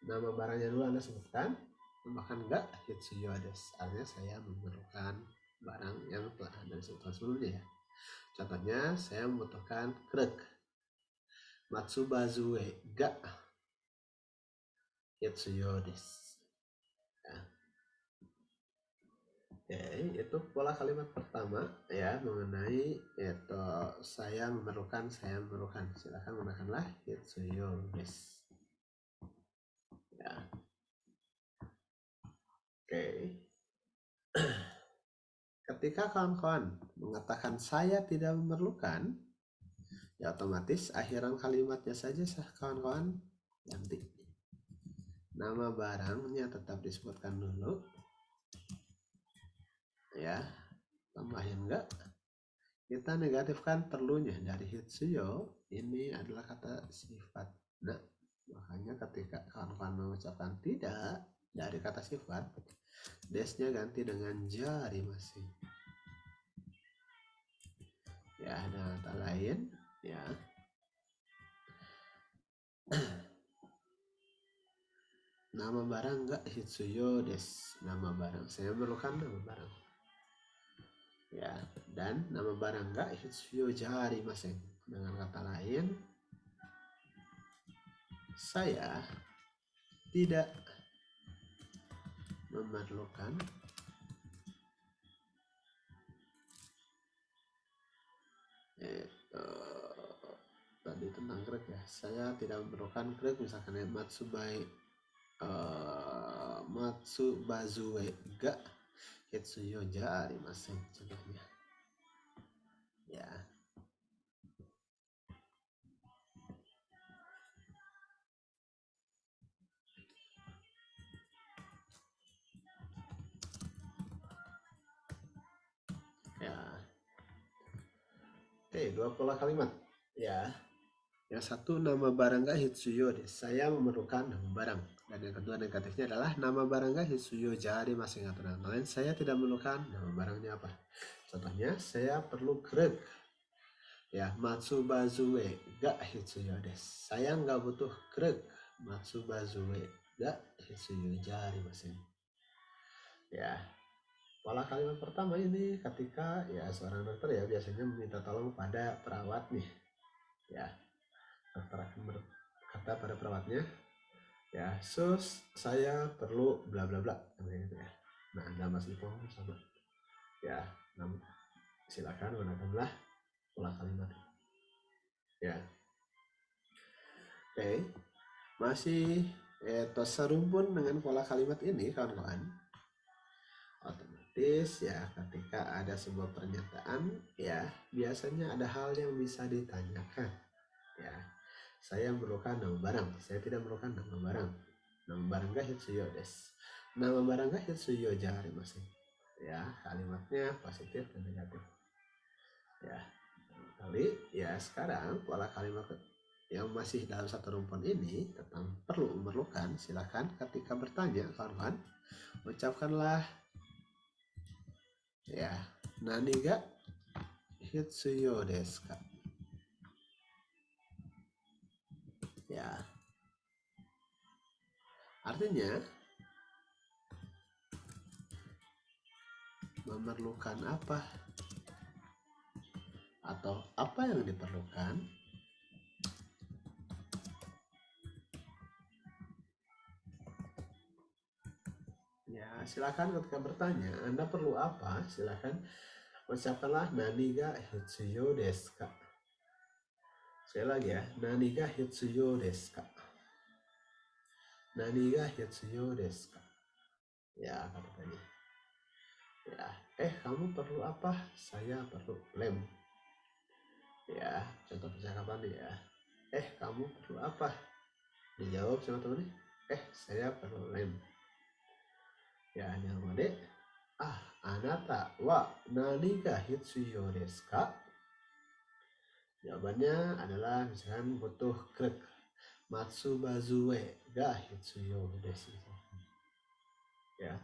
nama barangnya dulu Anda sebutkan, tambahkan ga hitsuyo desu. Artinya saya memerlukan barang yang telah Anda sebutkan sebelumnya ya. Contohnya, saya membutuhkan krek. Matsubazue ga hitsuyo desu. Ya. Oke, itu pola kalimat pertama ya mengenai itu saya memerlukan. Silakan gunakanlah hitsuyo desu. Ya. Oke. Ketika kawan-kawan mengatakan saya tidak memerlukan, ya otomatis akhiran kalimatnya saja kawan-kawan ganti. Nama barangnya tetap disebutkan dulu. Ya, tambahin enggak? Kita negatifkan perlunya dari hitsuyo, ini adalah kata sifat. Nah, makanya ketika kawan-kawan mengucapkan tidak dari kata sifat, desnya ganti dengan jari masing. Ya, ada kata lain ya. Nama barang enggak hitsuyo desu. Nama barang, saya memerlukan nama barang. Ya, dan nama barang enggak hitsuyo jari masing. Dengan kata lain, saya tidak memerlukan tadi tentang krek ya. Saya tidak memerlukan krek, misalkan ya Matsubazue ga hitsuyo jari masing contohnya. Ya. Ya. Oke, 2 pola kalimat. Ya. Yang satu, nama barang ga hitsuyo desu. Saya memerlukan nama barang. Dan yang kedua negatifnya adalah nama barang ga hitsuyo jari masing atau nama lain. Saya tidak memerlukan nama barangnya apa. Contohnya, saya perlu krek. Ya, Matsubazue ga hitsuyo desu. Saya nggak butuh krek. Matsubazue ga hitsuyo jari masing. Ya, pola kalimat pertama ini ketika ya seorang dokter ya biasanya meminta tolong pada perawat nih. Ya, dokter akan berkata pada perawatnya, ya sus saya perlu bla bla bla gitu ya. Nah, dalam bahasa Jepang sama ya, silakan gunakanlah pola kalimat. Ya. Oke. Masih serumpun dengan pola kalimat ini kawan-kawan. Otomatis ya ketika ada sebuah pernyataan ya biasanya ada hal yang bisa ditanyakan. Ya. Saya memerlukan nama barang, saya tidak memerlukan nama barang. Nama barang ga hitsuyo desu. Nama barang ga hitsuyo jarimasen. Ya, kalimatnya positif dan negatif. Ya, kali ya sekarang pola kalimat yang masih dalam satu rumpun ini tentang perlu memerlukan, silakan ketika bertanya kawan-kawan ucapkanlah ya nani ga hitsuyo desu ka. Ya, artinya memerlukan apa atau apa yang diperlukan. Ya, silakan ketika bertanya, Anda perlu apa? Silakan ucapkanlah nani ga hitsuyo desu ka. Sekali lagi ya, nani ga hitsuyo desu ka. Nani ga hitsuyo desu ka. Ya, kata-katanya. Ya, kamu perlu apa? Saya perlu lem. Ya, contoh percakapan ya. Kamu perlu apa? Dijawab sama temannya. Saya perlu lem. Ya, nyamade. Anata wa nani ga hitsuyo desu ka? Jawabannya adalah misalkan butuh krek. Matsubazue ga hitsuyo desu. Ya.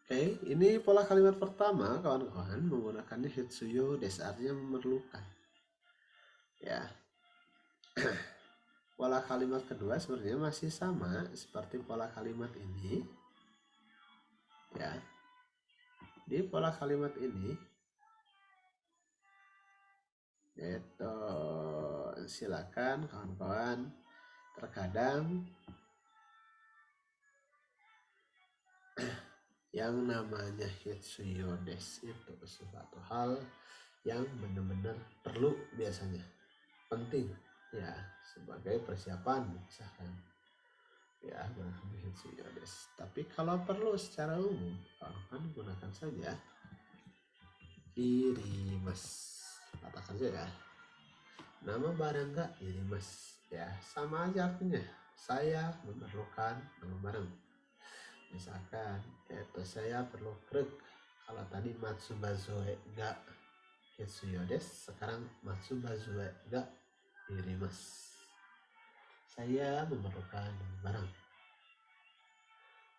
Oke, ini pola kalimat pertama kawan-kawan menggunakannya hitsuyo desu artinya memerlukan. Ya. Pola kalimat kedua sebenarnya masih sama seperti pola kalimat ini. Ya. Di pola kalimat ini yaitu silakan kawan-kawan terkadang yang namanya hitsuyo desu itu sesuatu hal yang benar-benar perlu biasanya penting ya sebagai persiapan misalkan ya gunakan hitsuyo desu. Tapi kalau perlu secara umum kawan-kawan gunakan saja irimasu. Katakan saja nama barang ga irimasu. Ya sama aja artinya saya memerlukan nama barang. Misalkan saya perlu krek. Kalau tadi matsubazue ga hitsuyo desu, sekarang matsubazue ga irimasu. Saya memerlukan barang.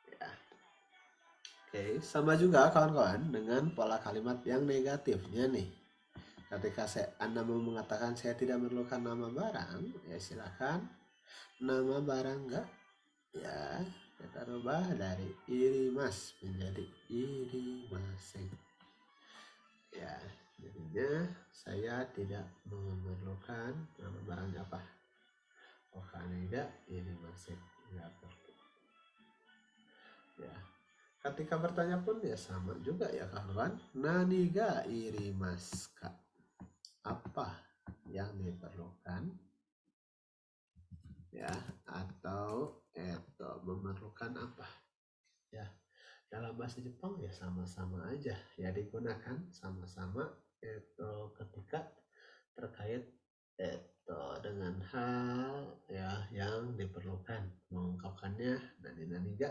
Ya. Oke, sama juga kawan-kawan dengan pola kalimat yang negatifnya nih. Ketika Anda mau mengatakan saya tidak memerlukan nama barang, ya silakan nama barang ga ya kita rubah dari irimasu menjadi irimasen. Ya, jadinya saya tidak memerlukan nama barangnya apa. Okanega irimasen. Ya, ya. Ketika bertanya pun ya sama juga ya kawan. Nani ga irimasu ka? Apa yang diperlukan? Ya, atau memerlukan apa? Ya. Dalam bahasa Jepang ya sama-sama aja ya digunakan sama-sama ketika terkait dengan hal ya yang diperlukan mengungkapkannya nani ga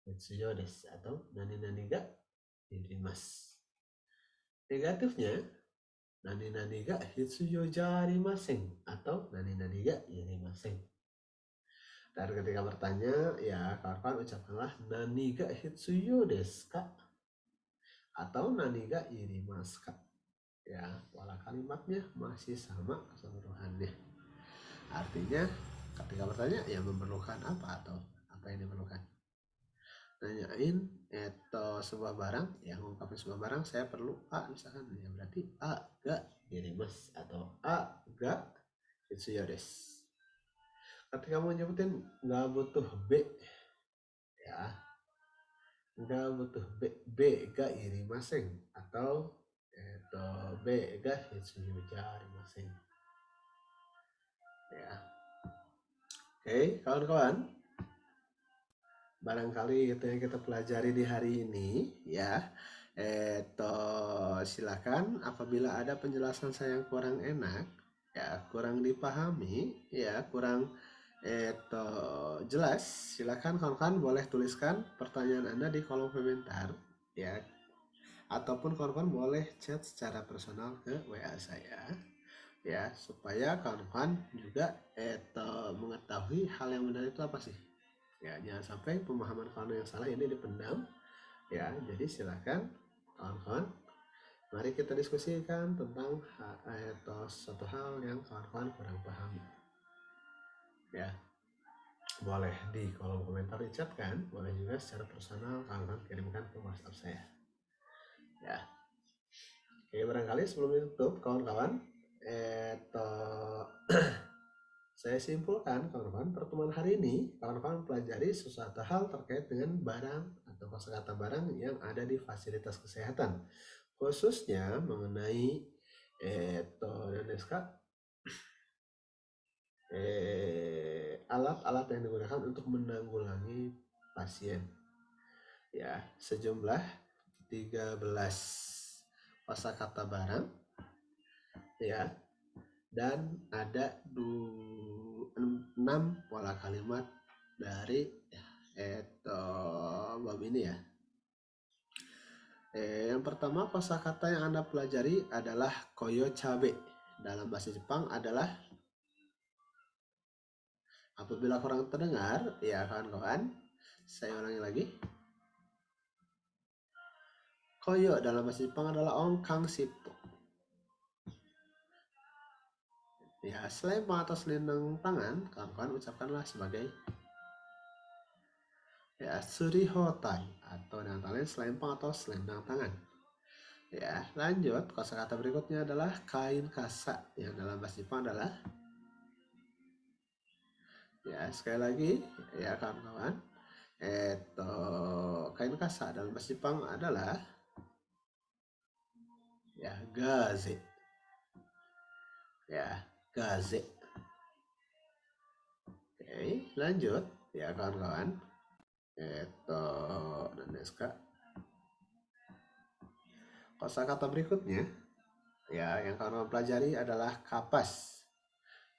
hitsuyo desu atau nani ga irimasu. Negatifnya nani ga hitsuyo jarimasen atau nani ga irimasen. Dan ketika bertanya, ya kawan-kawan ucapkanlah nani ga hitsuyo desu ka? Atau nani ga irimasu ka? Ya, pola kalimatnya masih sama keseluruhannya. Artinya ketika bertanya, ya memerlukan apa atau apa yang diperlukan. Nanyain sebuah barang, ya mengungkapkan sebuah barang, saya perlu A misalkan, ya berarti A ga irimasu atau A ga hitsuyo desu. Ketika mau nyebutin nggak butuh B ya nggak butuh B ga irimaseng atau B ga hitsuyu ja arimasen. Ya. Oke, kawan-kawan. Barangkali itu yang kita pelajari di hari ini ya. Silakan apabila ada penjelasan saya yang kurang enak, ya kurang dipahami, ya kurang jelas, silakan kawan-kawan boleh tuliskan pertanyaan Anda di kolom komentar, ya. Ataupun kawan-kawan boleh chat secara personal ke WA saya, ya, supaya kawan-kawan juga mengetahui hal yang benar itu apa sih. Ya, jangan sampai pemahaman kawan yang salah ini dipendam. Ya, jadi silakan kawan-kawan, mari kita diskusikan tentang suatu hal yang kawan-kawan kurang paham. Ya, boleh di kolom komentar dicatkan, boleh juga secara personal kawan-kawan kirimkan ke WhatsApp saya. Ya, oke, barangkali sebelum ditutup kawan-kawan, saya simpulkan kawan-kawan, pertemuan hari ini kawan-kawan pelajari sesuatu hal terkait dengan barang atau kosakata barang yang ada di fasilitas kesehatan, khususnya mengenai alat-alat yang digunakan untuk menanggulangi pasien. Ya, sejumlah 13 kosakata barang, ya, dan ada 6 pola kalimat dari bab ini ya. Yang pertama kosakata yang Anda pelajari adalah koyo cabe. Dalam bahasa Jepang adalah, apabila kurang terdengar, ya kawan-kawan, saya ulangi lagi. Koyo dalam bahasa Jepang adalah ongkang sipo. Ya, selempang atau selendang tangan, kawan-kawan ucapkanlah sebagai ya surihotai, atau dengan lain selempang atau selendang tangan. Ya, lanjut, kosakata berikutnya adalah kain kasa, yang dalam bahasa Jepang adalah, ya sekali lagi ya kawan-kawan, kain kasa dalam bahasa Jepang adalah ya gaze. Ya, gaze. Oke, lanjut ya kawan-kawan. Kosakata berikutnya ya yang kawan-kawan pelajari adalah kapas,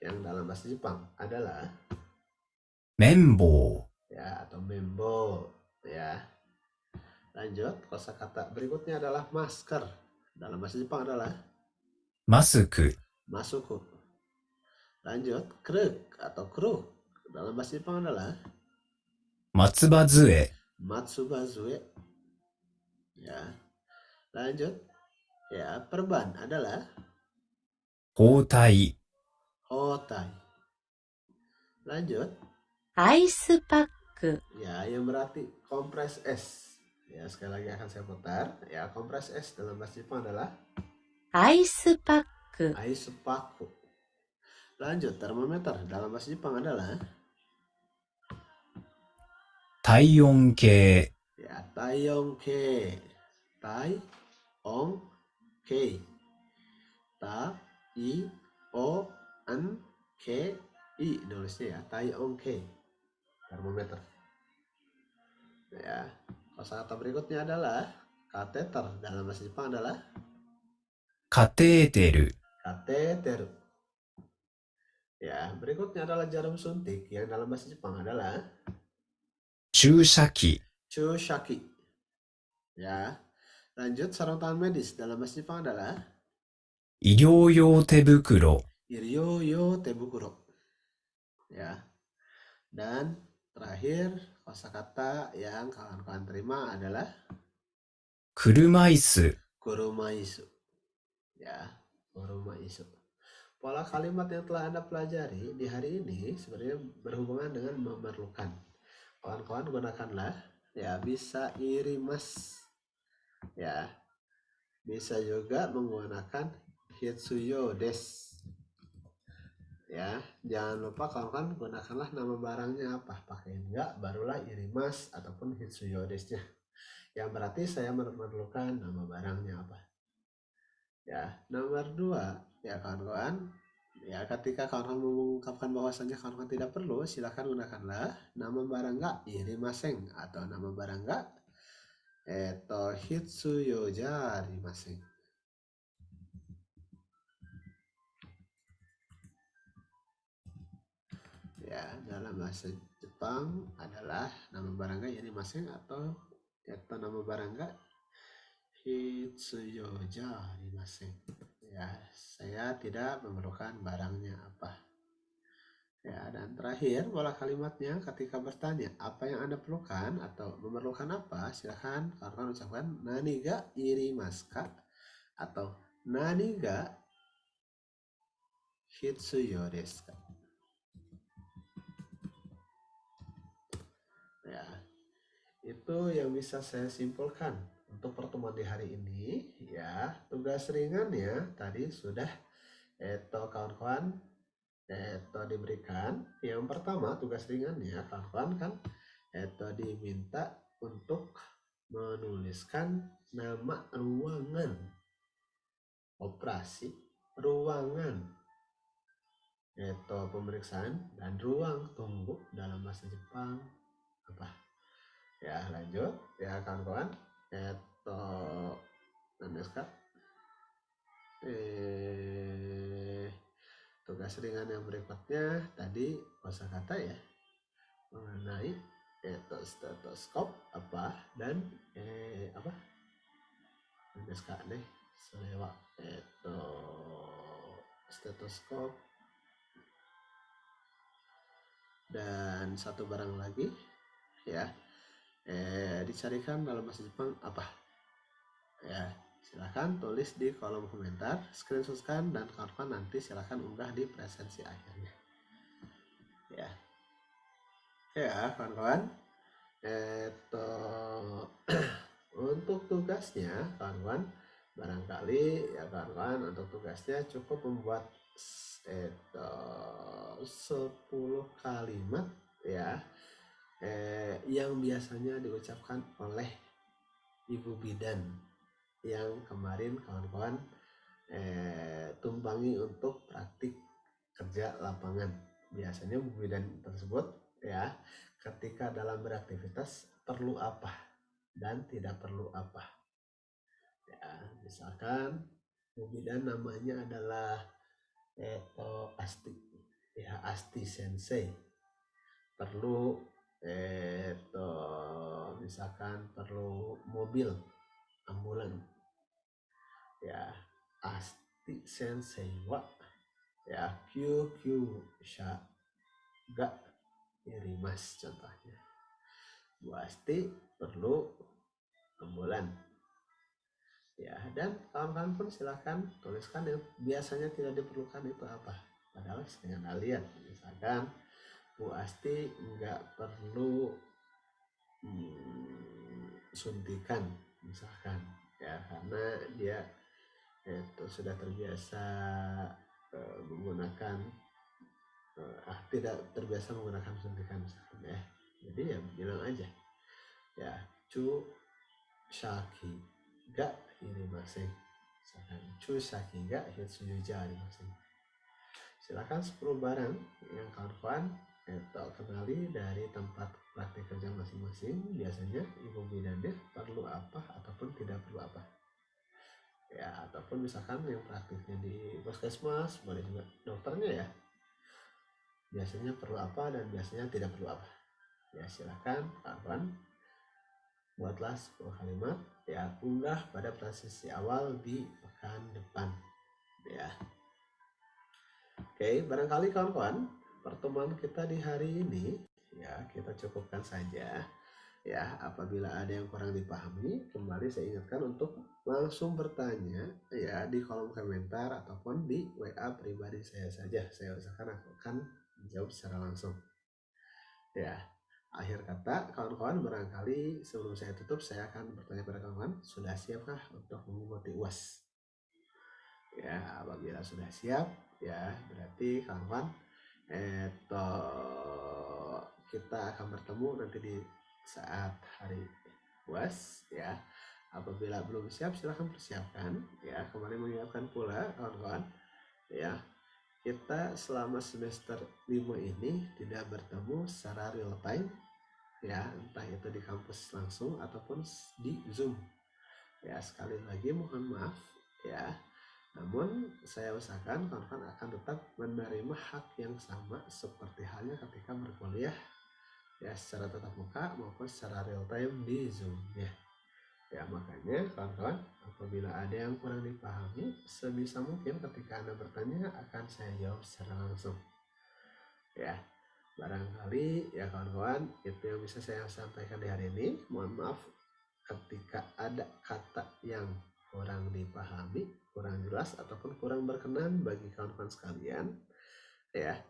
yang dalam bahasa Jepang adalah membo, ya atau membo, ya. Lanjut, kosakata berikutnya adalah masker. Dalam bahasa Jepang adalah masuku, masuku. Lanjut, kruk atau kruk. Dalam bahasa Jepang adalah matsubazue, matsubazue. Ya. Lanjut, ya perban adalah hotai, hotai. Lanjut, アイスパック、 ya yang berarti kompres es. Ya, sekali lagi akan saya putar. Ya, kompres es dalam bahasa Jepang adalah アイスパック、 aisupaku. Lanjut, termometer dalam bahasa Jepang adalah 体温計、 ya taiyonke. Tai-ong-ke. Ta-i-o-n-ke-i nulisnya ya, taiyonke. Termometer. Ya, kosakata berikutnya adalah kateter. Dalam bahasa Jepang adalah カテーテル、 kateter. Ya, berikutnya adalah jarum suntik, yang dalam bahasa Jepang adalah 注射器、 chushaki. Ya, lanjut, sarung tangan medis dalam bahasa Jepang adalah 医療用手袋、 iryo tebukuro. Ya, dan terakhir kosakata yang kawan-kawan terima adalah 車椅子、 kurumaisu. Ya, kurumaisu. Pola kalimat yang telah Anda pelajari di hari ini sebenarnya berhubungan dengan memerlukan. Kawan-kawan gunakanlah, ya bisa irimas, ya bisa juga menggunakan hitsuyo des. Ya, jangan lupa kawan-kawan gunakanlah nama barangnya apa, pakai enggak barulah irimas ataupun hitsuyo desnya. yang berarti saya memerlukan nama barangnya apa. Ya, nomor 2, ya kawan-kawan, ya ketika kawan-kawan mengungkapkan bahwasanya kawan-kawan tidak perlu, silakan gunakanlah nama barang ga irimaseng atau nama barang ga hitsuyo ja arimaseng. Ya, dalam bahasa Jepang adalah nama barang ga irimaseng atau nama barang ga hitsuyo ja arimaseng. Ya, saya tidak memerlukan barangnya apa. Ya, dan terakhir pola kalimatnya ketika bertanya apa yang Anda perlukan atau memerlukan apa, silahkan kawan-kawan ucapkan nani ga irimasu ka atau nani ga hitsuyo desu ka. Ya, itu yang bisa saya simpulkan untuk pertemuan di hari ini. Ya, tugas ringannya tadi sudah kawan-kawan diberikan. Yang pertama tugas ringannya kawan-kawan kan diminta untuk menuliskan nama ruangan operasi, ruangan pemeriksaan, dan ruang tunggu dalam bahasa Jepang apa. Ya, lanjut ya kawan-kawan. Tugas ringan yang berikutnya tadi kosakata ya, mengenai stetoskop apa dan apa deh selewa stetoskop dan satu barang lagi ya dicarikan dalam bahasa Jepang apa ya. Silahkan tulis di kolom komentar, screenshotkan, dan kawan-kawan nanti silahkan unggah di presensi akhirnya ya. Ya kawan-kawan, untuk tugasnya kawan-kawan barangkali ya kawan-kawan untuk tugasnya cukup membuat 10 kalimat ya yang biasanya diucapkan oleh ibu bidan yang kemarin kawan-kawan tumpangi untuk praktik kerja lapangan. Biasanya ibu bidan tersebut ya ketika dalam beraktivitas perlu apa dan tidak perlu apa ya. Misalkan ibu bidan namanya adalah Asti ya, Asti Sensei perlu misalkan perlu mobil ambulan ya, Asti Sensei wa ya QQ sha ga irimas contohnya. Bu Asti perlu ambulan ya, dan kawan-kawan pun silahkan tuliskan yang biasanya tidak diperlukan itu apa, padahal dengan kalian misalkan Bu Asti nggak perlu suntikan misalkan ya, karena dia itu sudah terbiasa menggunakan tidak terbiasa menggunakan suntikan misalkan ya. Jadi ya bilang aja ya cu shaki ga irimaseng, misalkan cu shaki ga hitsuyu ja arimaseng. Silakan 10 barang yang kawan-kawan kenali dari tempat praktik kerja masing-masing. Biasanya ibu bidannya perlu apa ataupun tidak perlu apa ya, ataupun misalkan yang praktiknya di puskesmas, boleh juga dokternya ya, biasanya perlu apa dan biasanya tidak perlu apa ya. Silakan kawan-kawan buatlah 10 kalimat ya, unggah pada presisi awal di pekan depan ya. Oke, barangkali kawan-kawan pertemuan kita di hari ini ya kita cukupkan saja ya. Apabila ada yang kurang dipahami, kembali saya ingatkan untuk langsung bertanya ya di kolom komentar ataupun di WA pribadi saya saja. Saya usahakan aku akan menjawab secara langsung ya. Akhir kata kawan-kawan, barangkali sebelum saya tutup saya akan bertanya pada kawan-kawan, sudah siapkah untuk mengikuti UAS ya? Apabila sudah siap ya, berarti kawan-kawan kita akan bertemu nanti di saat hari UAS ya. Apabila belum siap silahkan persiapkan ya. Kembali mengingatkan pula kawan-kawan ya, kita selama semester 5 ini tidak bertemu secara real time ya, entah itu di kampus langsung ataupun di Zoom ya. Sekali lagi mohon maaf ya, namun saya usahakan kawan-kawan akan tetap menerima hak yang sama seperti halnya ketika berkuliah ya, secara tatap muka maupun secara real time di Zoom ya. Ya, makanya kawan-kawan, apabila ada yang kurang dipahami, sebisa mungkin ketika Anda bertanya akan saya jawab secara langsung. Ya, barangkali ya kawan-kawan, itu yang bisa saya sampaikan di hari ini. Mohon maaf ketika ada kata yang kurang dipahami, kurang jelas ataupun kurang berkenan bagi kawan-kawan sekalian. Ya,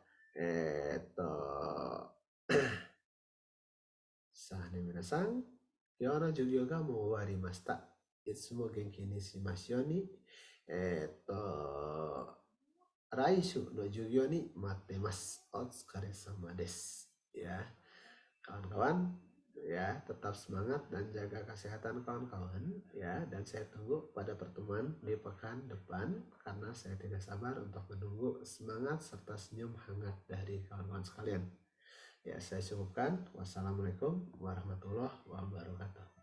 sahne minasan,今日の授業がもう終わりました。いつも元気にしますように。来週の授業に待ってます。お疲れ様です。Ya, kawan-kawan, ya tetap semangat dan jaga kesehatan kawan-kawan ya. Dan saya tunggu pada pertemuan di pekan depan karena saya tidak sabar untuk menunggu semangat serta senyum hangat dari kawan-kawan sekalian. Ya, saya cukupkan. Wassalamualaikum warahmatullahi wabarakatuh.